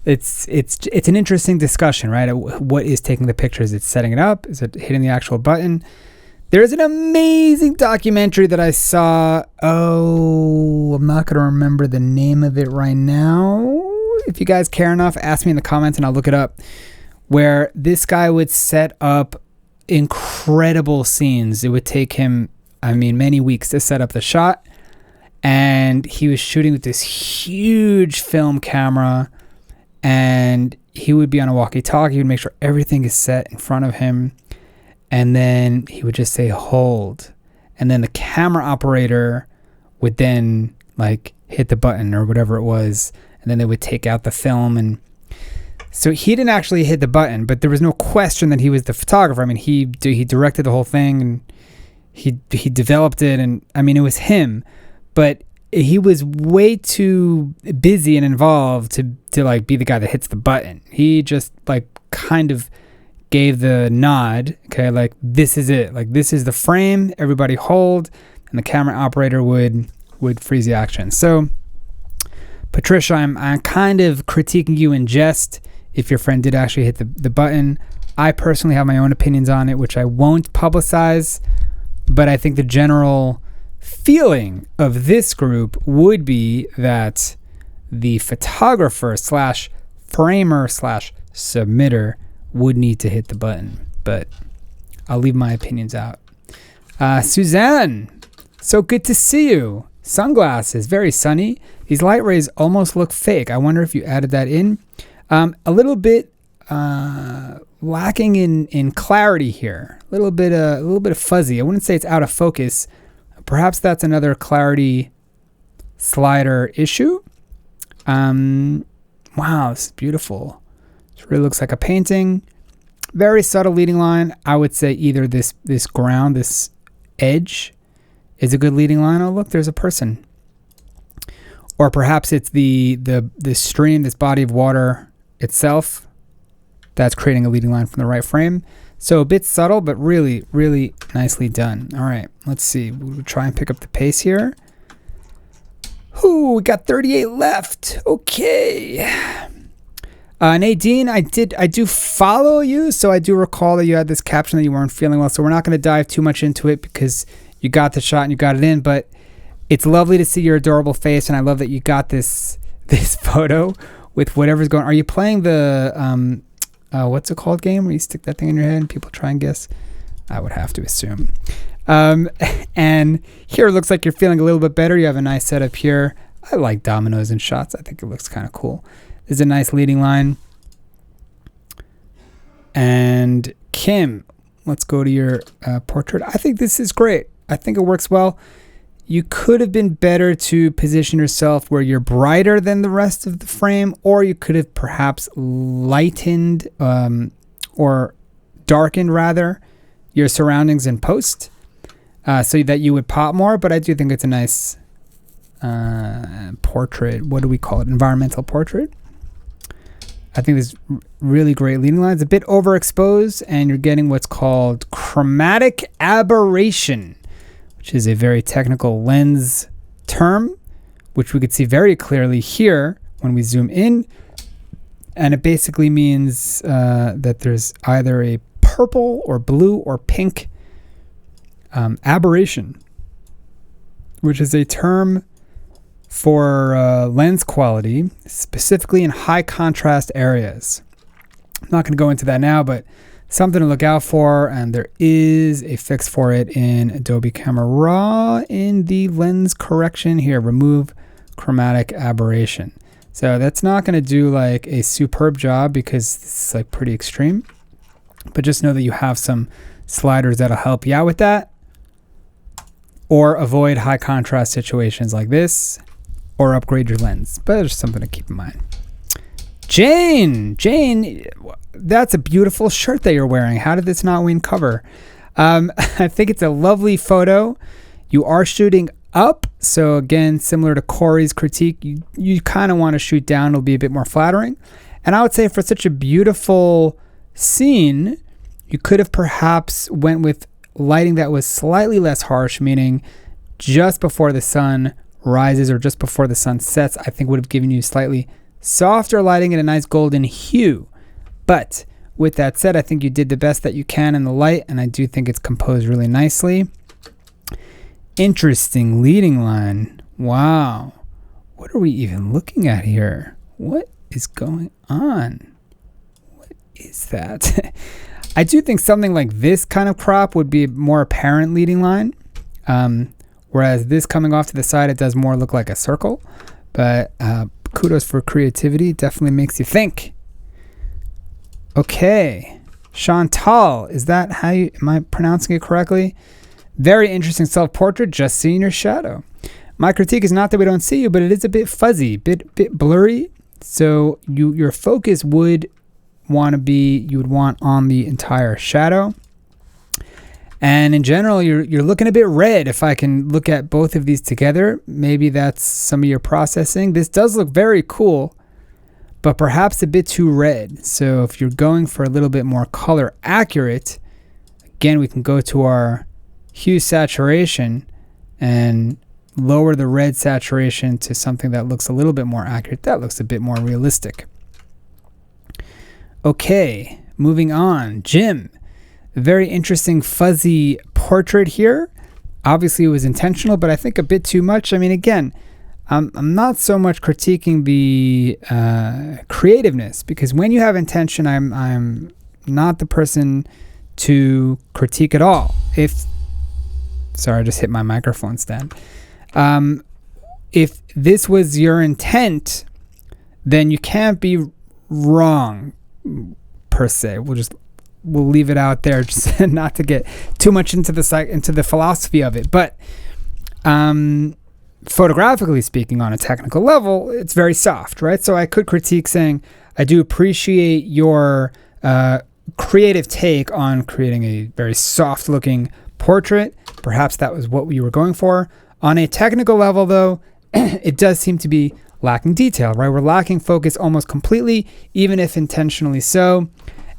A: It's an interesting discussion, right? What is taking the picture? Is it setting it up? Is it hitting the actual button? There's an amazing documentary that I saw. Oh, I'm not going to remember the name of it right now. If you guys care enough, ask me in the comments and I'll look it up. Where this guy would set up incredible scenes. It would take him, many weeks to set up the shot. And he was shooting with this huge film camera. And he would be on a walkie-talkie. He would make sure everything is set in front of him. And then he would just say, hold. And then the camera operator would then hit the button or whatever it was. And then they would take out the film. And so he didn't actually hit the button, but there was no question that he was the photographer. He directed the whole thing and he developed it. And it was him, but he was way too busy and involved to be the guy that hits the button. He just kind of gave the nod, okay, this is it, this is the frame, everybody hold, and the camera operator would freeze the action. So Patricia, I'm kind of critiquing you in jest if your friend did actually hit the button. I personally have my own opinions on it, which I won't publicize, but I think the general feeling of this group would be that the photographer / framer / submitter would need to hit the button, but I'll leave my opinions out. Suzanne, so good to see you. Sunglasses, very sunny. These light rays almost look fake. I wonder if you added that in. A little bit lacking in clarity here. A little bit of fuzzy. I wouldn't say it's out of focus. Perhaps that's another clarity slider issue. Wow, this is beautiful. It really looks like a painting. Very subtle leading line. I would say either this ground, this edge is a good leading line. Oh, look, there's a person. Or perhaps it's the stream, this body of water itself that's creating a leading line from the right frame. So a bit subtle, but really, really nicely done. All right, let's see. We'll try and pick up the pace here. Ooh, we got 38 left. Okay. Nadine, I do follow you, so I do recall that you had this caption that you weren't feeling well, so we're not going to dive too much into it because you got the shot and you got it in, but it's lovely to see your adorable face, and I love that you got this photo with whatever's going on. Are you playing the, what's it called game where you stick that thing in your head and people try and guess? I would have to assume. And here it looks like you're feeling a little bit better. You have a nice setup here. I like dominoes and shots. I think it looks kind of cool. There's a nice leading line. And Kim, let's go to your portrait. I think this is great. I think it works well. You could have been better to position yourself where you're brighter than the rest of the frame, or you could have perhaps lightened or darkened rather your surroundings in post so that you would pop more. But I do think it's a nice portrait. What do we call it? Environmental portrait. I think there's really great leading lines. A bit overexposed, and you're getting what's called chromatic aberration, which is a very technical lens term, which we could see very clearly here when we zoom in. And it basically means that there's either a purple or blue or pink aberration, which is a term for lens quality, specifically in high contrast areas. I'm not going to go into that now, but something to look out for, and there is a fix for it in Adobe Camera Raw in the lens correction here, remove chromatic aberration. So that's not going to do like a superb job because it's like pretty extreme, but just know that you have some sliders that'll help you out with that, or avoid high contrast situations like this, or upgrade your lens. But there's something to keep in mind. Jane, that's a beautiful shirt that you're wearing. How did this not win cover? I think it's a lovely photo. You are shooting up, so again, similar to Corey's critique, you kind of want to shoot down. It'll be a bit more flattering. And I would say for such a beautiful scene, you could have perhaps went with lighting that was slightly less harsh, meaning just before the sun rises or just before the sun sets, I think would have given you slightly softer lighting and a nice golden hue. But with that said, I think you did the best that you can in the light, and I do think it's composed really nicely. Interesting leading line. Wow. What are we even looking at here? What is going on? What is that? I do think something like this kind of crop would be a more apparent leading line. Whereas this coming off to the side, it does more look like a circle. But kudos for creativity. Definitely makes you think. Okay. Chantal, is that how you, am I pronouncing it correctly? Very interesting self-portrait, just seeing your shadow. My critique is not that we don't see you, but it is a bit fuzzy, bit blurry. So your focus would want to be, you would want on the entire shadow. And in general, you're looking a bit red. If I can look at both of these together, maybe that's some of your processing. This does look very cool, but perhaps a bit too red. So if you're going for a little bit more color accurate, again, we can go to our hue saturation and lower the red saturation to something that looks a little bit more accurate. That looks a bit more realistic. Okay, moving on. Jim, very interesting fuzzy portrait here. Obviously it was intentional, but I think a bit too much. I mean, again, I'm not so much critiquing the creativeness, because when you have intention, I'm not the person to critique at all. Sorry, I just hit my microphone stand. If this was your intent, then you can't be wrong per se. We'll leave it out there, just not to get too much into the philosophy of it. But photographically speaking, on a technical level, it's very soft, right? So I could critique saying, I do appreciate your creative take on creating a very soft looking portrait. Perhaps that was what you were going for. On a technical level, though, it does seem to be lacking detail, right? We're lacking focus almost completely, even if intentionally so.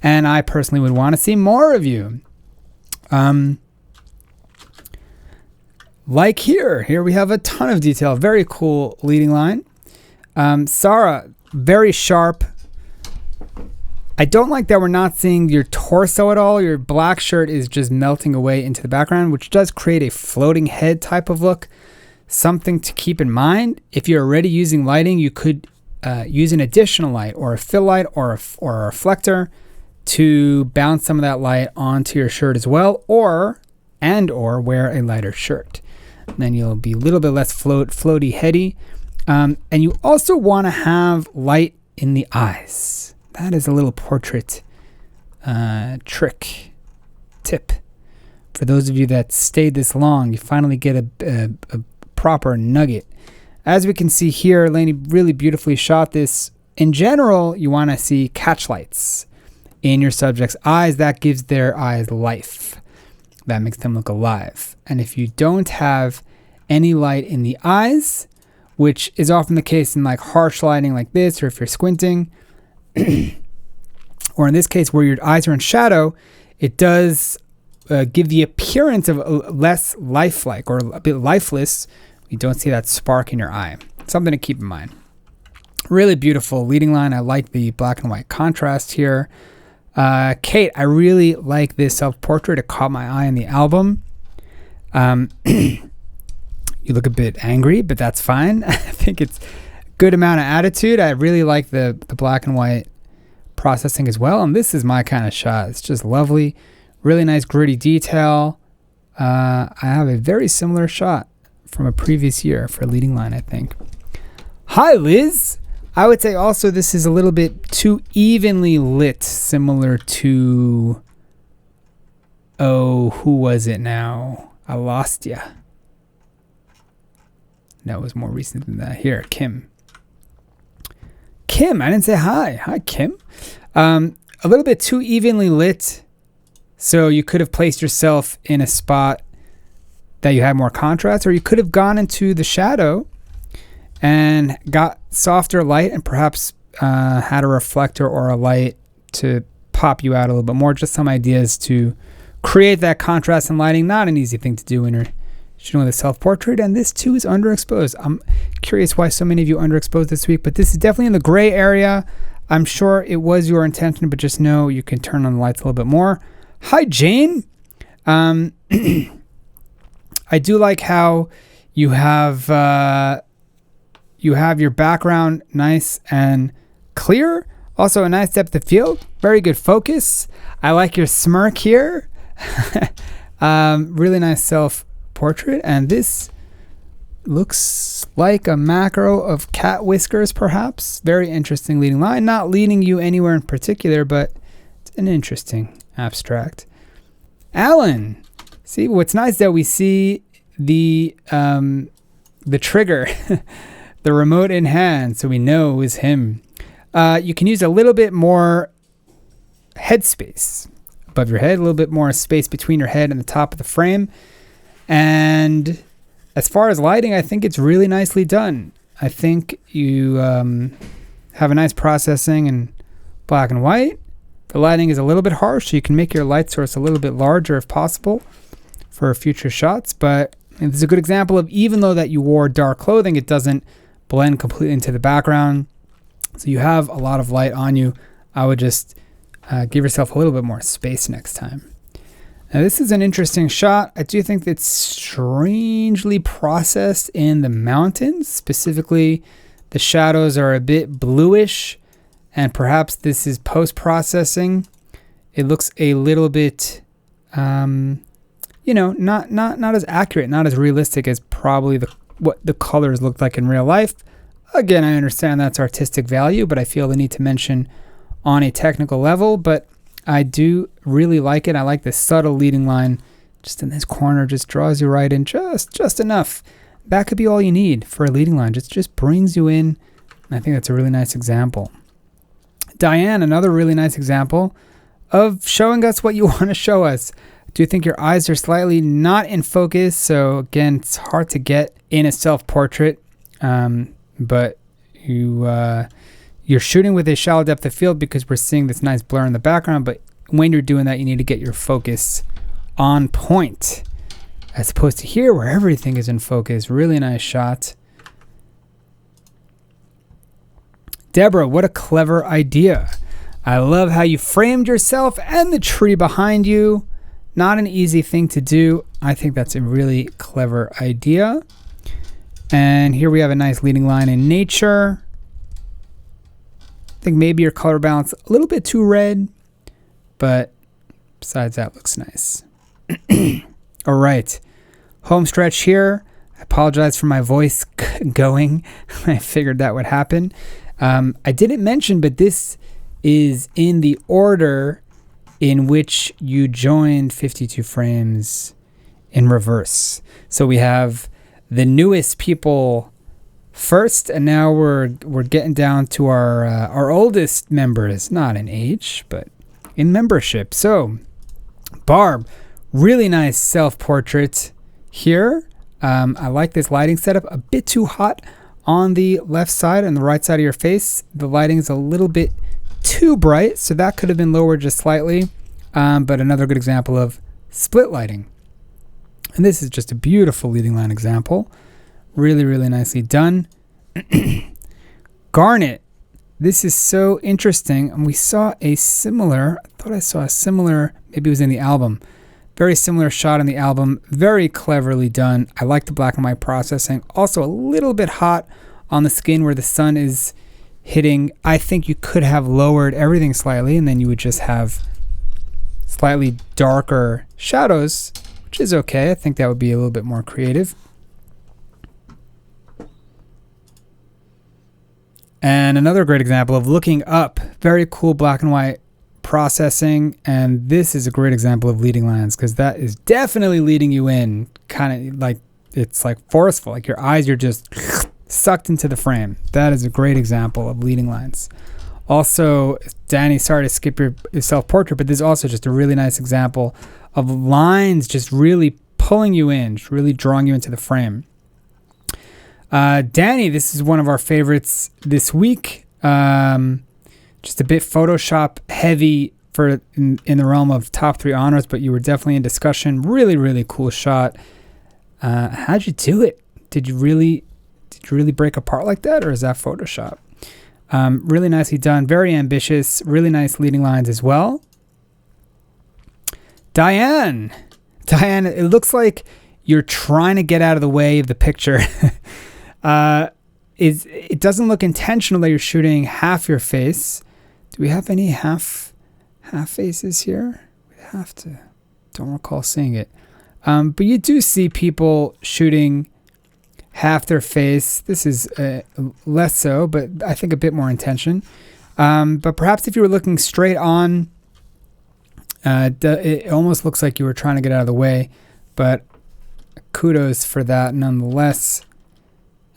A: And I personally would want to see more of you. Like here we have a ton of detail. Very cool leading line. Sarah, very sharp. I don't like that we're not seeing your torso at all. Your black shirt is just melting away into the background, which does create a floating head type of look. Something to keep in mind. If you're already using lighting, you could use an additional light or a fill light or a reflector to bounce some of that light onto your shirt as well, or wear a lighter shirt. And then you'll be a little bit less floaty heady. And you also want to have light in the eyes. That is a little portrait tip. For those of you that stayed this long, you finally get a proper nugget. As we can see here, Lainey really beautifully shot this. In general, you want to see catch lights in your subject's eyes. That gives their eyes life. That makes them look alive. And if you don't have any light in the eyes, which is often the case in like harsh lighting like this, or if you're squinting, or in this case where your eyes are in shadow, it does give the appearance of less lifelike or a bit lifeless. You don't see that spark in your eye. Something to keep in mind. Really beautiful leading line. I like the black and white contrast here. Kate, I really like this self-portrait. It caught my eye in the album. You look a bit angry, but that's fine. I think it's a good amount of attitude. I really like the black and white processing as well. And this is my kind of shot. It's just lovely. Really nice gritty detail. I have a very similar shot from a previous year for a leading line, I think. Hi, Liz. I would say also this is a little bit too evenly lit, similar to, who was it now? I lost ya. That was more recent than that. Here, Kim. I didn't say hi. Hi, Kim. A little bit too evenly lit, so you could have placed yourself in a spot that you had more contrast, or you could have gone into the shadow and got softer light and perhaps had a reflector or a light to pop you out a little bit more. Just some ideas to create that contrast in lighting. Not an easy thing to do when you're shooting with a self-portrait, and this too is underexposed. I'm curious why so many of you underexposed this week, but this is definitely in the gray area. I'm sure it was your intention, but just know you can turn on the lights a little bit more. Hi, Jane. I do like how you have your background nice and clear. Also a nice depth of field. Very good focus. I like your smirk here. Really nice self-portrait. And this looks like a macro of cat whiskers, perhaps. Very interesting leading line. Not leading you anywhere in particular, but it's an interesting abstract. Alan. See, what's nice that we see the trigger, the remote in hand, so we know it was him. You can use a little bit more headspace above your head, a little bit more space between your head and the top of the frame. And as far as lighting, I think it's really nicely done. I think you have a nice processing in black and white. The lighting is a little bit harsh, so you can make your light source a little bit larger if possible for future shots. But this is a good example of, even though that you wore dark clothing, it doesn't blend completely into the background. So you have a lot of light on you. I would just give yourself a little bit more space next time. Now, this is an interesting shot. I do think it's strangely processed in the mountains. Specifically, the shadows are a bit bluish, and perhaps this is post-processing. It looks a little bit, not as accurate, not as realistic as probably what the colors looked like in real life. Again, I understand that's artistic value, but I feel the need to mention on a technical level. But I do really like it. I like the subtle leading line just in this corner, just draws you right in just enough. That could be all you need for a leading line. Just brings you in. And I think that's a really nice example. Diane, another really nice example of showing us what you want to show us. I do think your eyes are slightly not in focus. So again, it's hard to get in a self-portrait. But you're shooting with a shallow depth of field because we're seeing this nice blur in the background. But when you're doing that, you need to get your focus on point, as opposed to here where everything is in focus. Really nice shot. Deborah, what a clever idea. I love how you framed yourself and the tree behind you. Not an easy thing to do. I think that's a really clever idea. And here we have a nice leading line in nature. I think maybe your color balance a little bit too red, but besides that, looks nice. All right, home stretch here. I apologize for my voice going. I figured that would happen. I didn't mention, but this is in the order in which you joined 52 frames in reverse. So we have the newest people first, and now we're getting down to our oldest members, not in age, but in membership. So, Barb, really nice self-portrait here. I like this lighting setup. A bit too hot on the left side and the right side of your face. The lighting is a little bit too bright, so that could have been lowered just slightly. But another good example of split lighting. And this is just a beautiful leading line example. Really, really nicely done. Garnet. This is so interesting. And we saw a similar, I thought I saw a similar, maybe it was in the album. Very similar shot in the album. Very cleverly done. I like the black and white processing. Also a little bit hot on the skin where the sun is hitting. I think you could have lowered everything slightly, and then you would just have slightly darker shadows, which is okay. I think that would be a little bit more creative. And another great example of looking up. Very cool black and white processing. And this is a great example of leading lines, because that is definitely leading you in. Kind of like, it's like forceful. Like your eyes are just sucked into the frame. That is a great example of leading lines. Also, Danny, sorry to skip your self-portrait, but this is also just a really nice example of lines just really pulling you in, just really drawing you into the frame. Danny, this is one of our favorites this week. Just a bit Photoshop heavy for in the realm of top 3 honors, but you were definitely in discussion. Really, really cool shot. How'd you do it? Did you really break apart like that, or is that Photoshop? Really nicely done. Very ambitious. Really nice leading lines as well. Diane, it looks like you're trying to get out of the way of the picture. It doesn't look intentional that you're shooting half your face. Do we have any half faces here? We have to. Don't recall seeing it. But you do see people shooting half their face. This is less so, but I think a bit more intention. But perhaps if you were looking straight on, it almost looks like you were trying to get out of the way. But kudos for that nonetheless.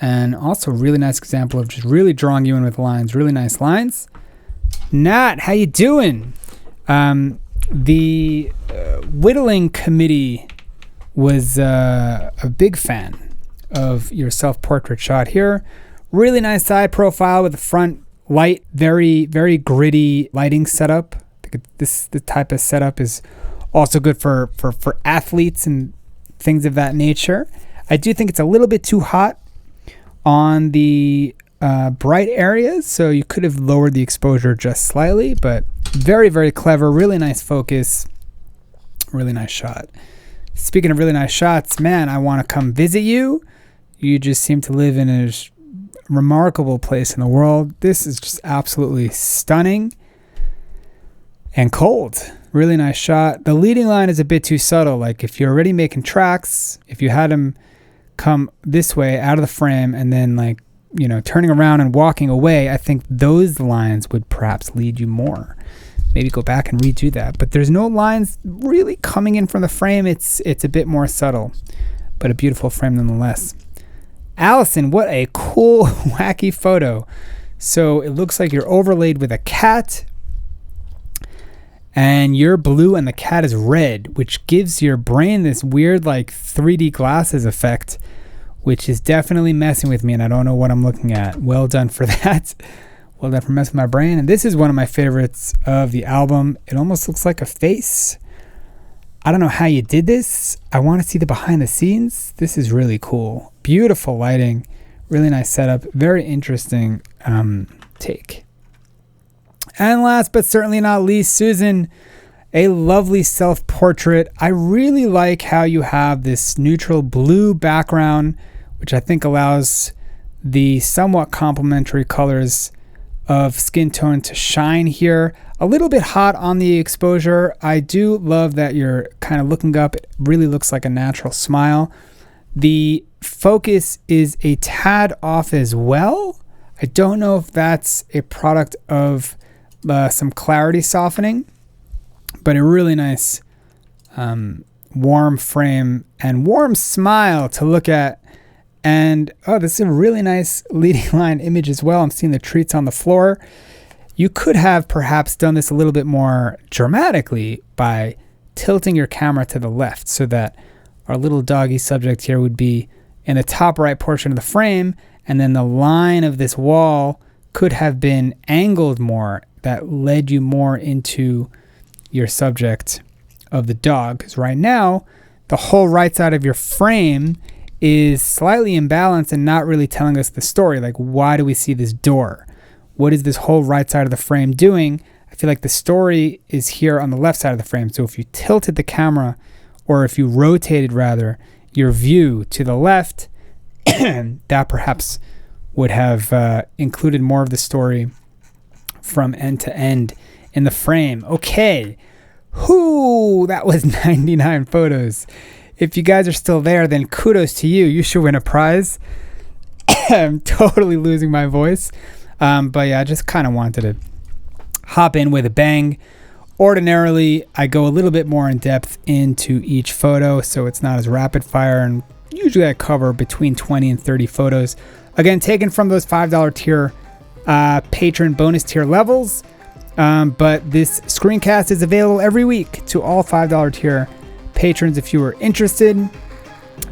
A: And also really nice example of just really drawing you in with lines. Really nice lines. Nat, how you doing? The whittling committee was a big fan of your self-portrait shot here. Really nice side profile with the front light, very, very gritty lighting setup. I think this type of setup is also good for athletes and things of that nature. I do think it's a little bit too hot on the bright areas, so you could have lowered the exposure just slightly, but very, very clever. Really nice focus. Really nice shot. Speaking of really nice shots, man, I want to come visit you. You just seem to live in a remarkable place in the world. This is just absolutely stunning and cold. Really nice shot. The leading line is a bit too subtle. Like if you're already making tracks, if you had him come this way out of the frame and then turning around and walking away, I think those lines would perhaps lead you more. Maybe go back and redo that. But there's no lines really coming in from the frame. It's a bit more subtle, but a beautiful frame nonetheless. Allison, what a cool, wacky photo. So it looks like you're overlaid with a cat, and you're blue and the cat is red, which gives your brain this weird 3D glasses effect, which is definitely messing with me, and I don't know what I'm looking at. Well done for that. Well done for messing with my brain. And this is one of my favorites of the album. It almost looks like a face. I don't know how you did this. I want to see the behind the scenes. This is really cool. Beautiful lighting. Really nice setup. Very interesting take. And last but certainly not least, Susan, a lovely self-portrait. I really like how you have this neutral blue background, which I think allows the somewhat complementary colors of skin tone to shine here. A little bit hot on the exposure. I do love that you're kind of looking up. It really looks like a natural smile. The focus is a tad off as well. I don't know if that's a product of some clarity softening, but a really nice warm frame and warm smile to look at. And this is a really nice leading line image as well. I'm seeing the treats on the floor. You could have perhaps done this a little bit more dramatically by tilting your camera to the left so that our little doggy subject here would be in the top right portion of the frame, and then the line of this wall could have been angled more. That led you more into your subject of the dog. Because right now, the whole right side of your frame is slightly imbalanced and not really telling us the story. Like, why do we see this door? What is this whole right side of the frame doing? I feel like the story is here on the left side of the frame. So if you tilted the camera, or if you rotated rather, your view to the left, that perhaps would have included more of the story from end to end in the frame. Okay. That was 99 photos. If you guys are still there, then kudos to you. You should win a prize. I'm totally losing my voice. But yeah, I just kind of wanted to hop in with a bang. Ordinarily, I go a little bit more in depth into each photo, so it's not as rapid fire, and usually I cover between 20 and 30 photos. Again, taken from those $5 tier patron bonus tier levels. But this screencast is available every week to all $5 tier patrons if you are interested.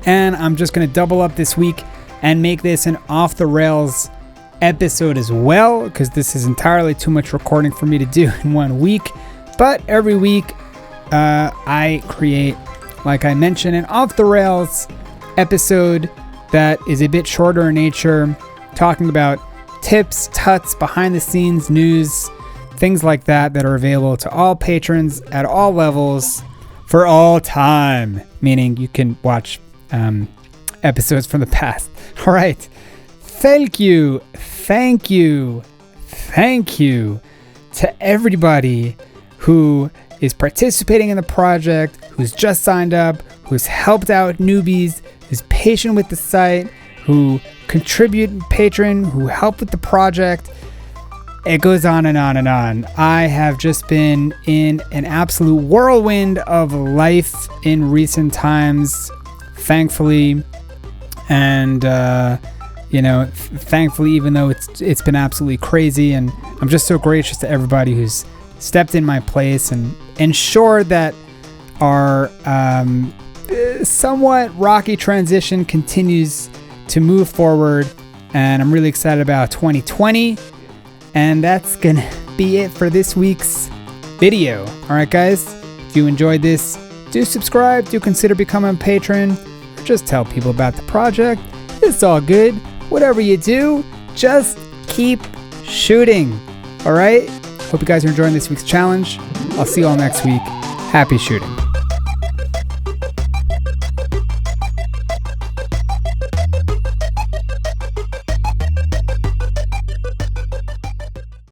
A: And I'm just going to double up this week and make this an off the rails episode as well, because this is entirely too much recording for me to do in 1 week. But every week I create, like I mentioned, an off the rails episode that is a bit shorter in nature, talking about tips, tuts, behind the scenes news, things like that are available to all patrons at all levels for all time, meaning you can watch episodes from the past. All right. Thank you to everybody who is participating in the project, who's just signed up, who's helped out newbies, who's patient with the site, who contribute patron, who help with the project. It goes on and on and on. I have just been in an absolute whirlwind of life in recent times, thankfully. And, thankfully, even though it's been absolutely crazy, and I'm just so gracious to everybody who's stepped in my place and ensured that our somewhat rocky transition continues to move forward. And I'm really excited about 2020. And that's gonna be it for this week's video. All right, guys, if you enjoyed this, do subscribe, do consider becoming a patron, or just tell people about the project. It's all good. Whatever you do, just keep shooting. All right? Hope you guys are enjoying this week's challenge. I'll see you all next week. Happy shooting.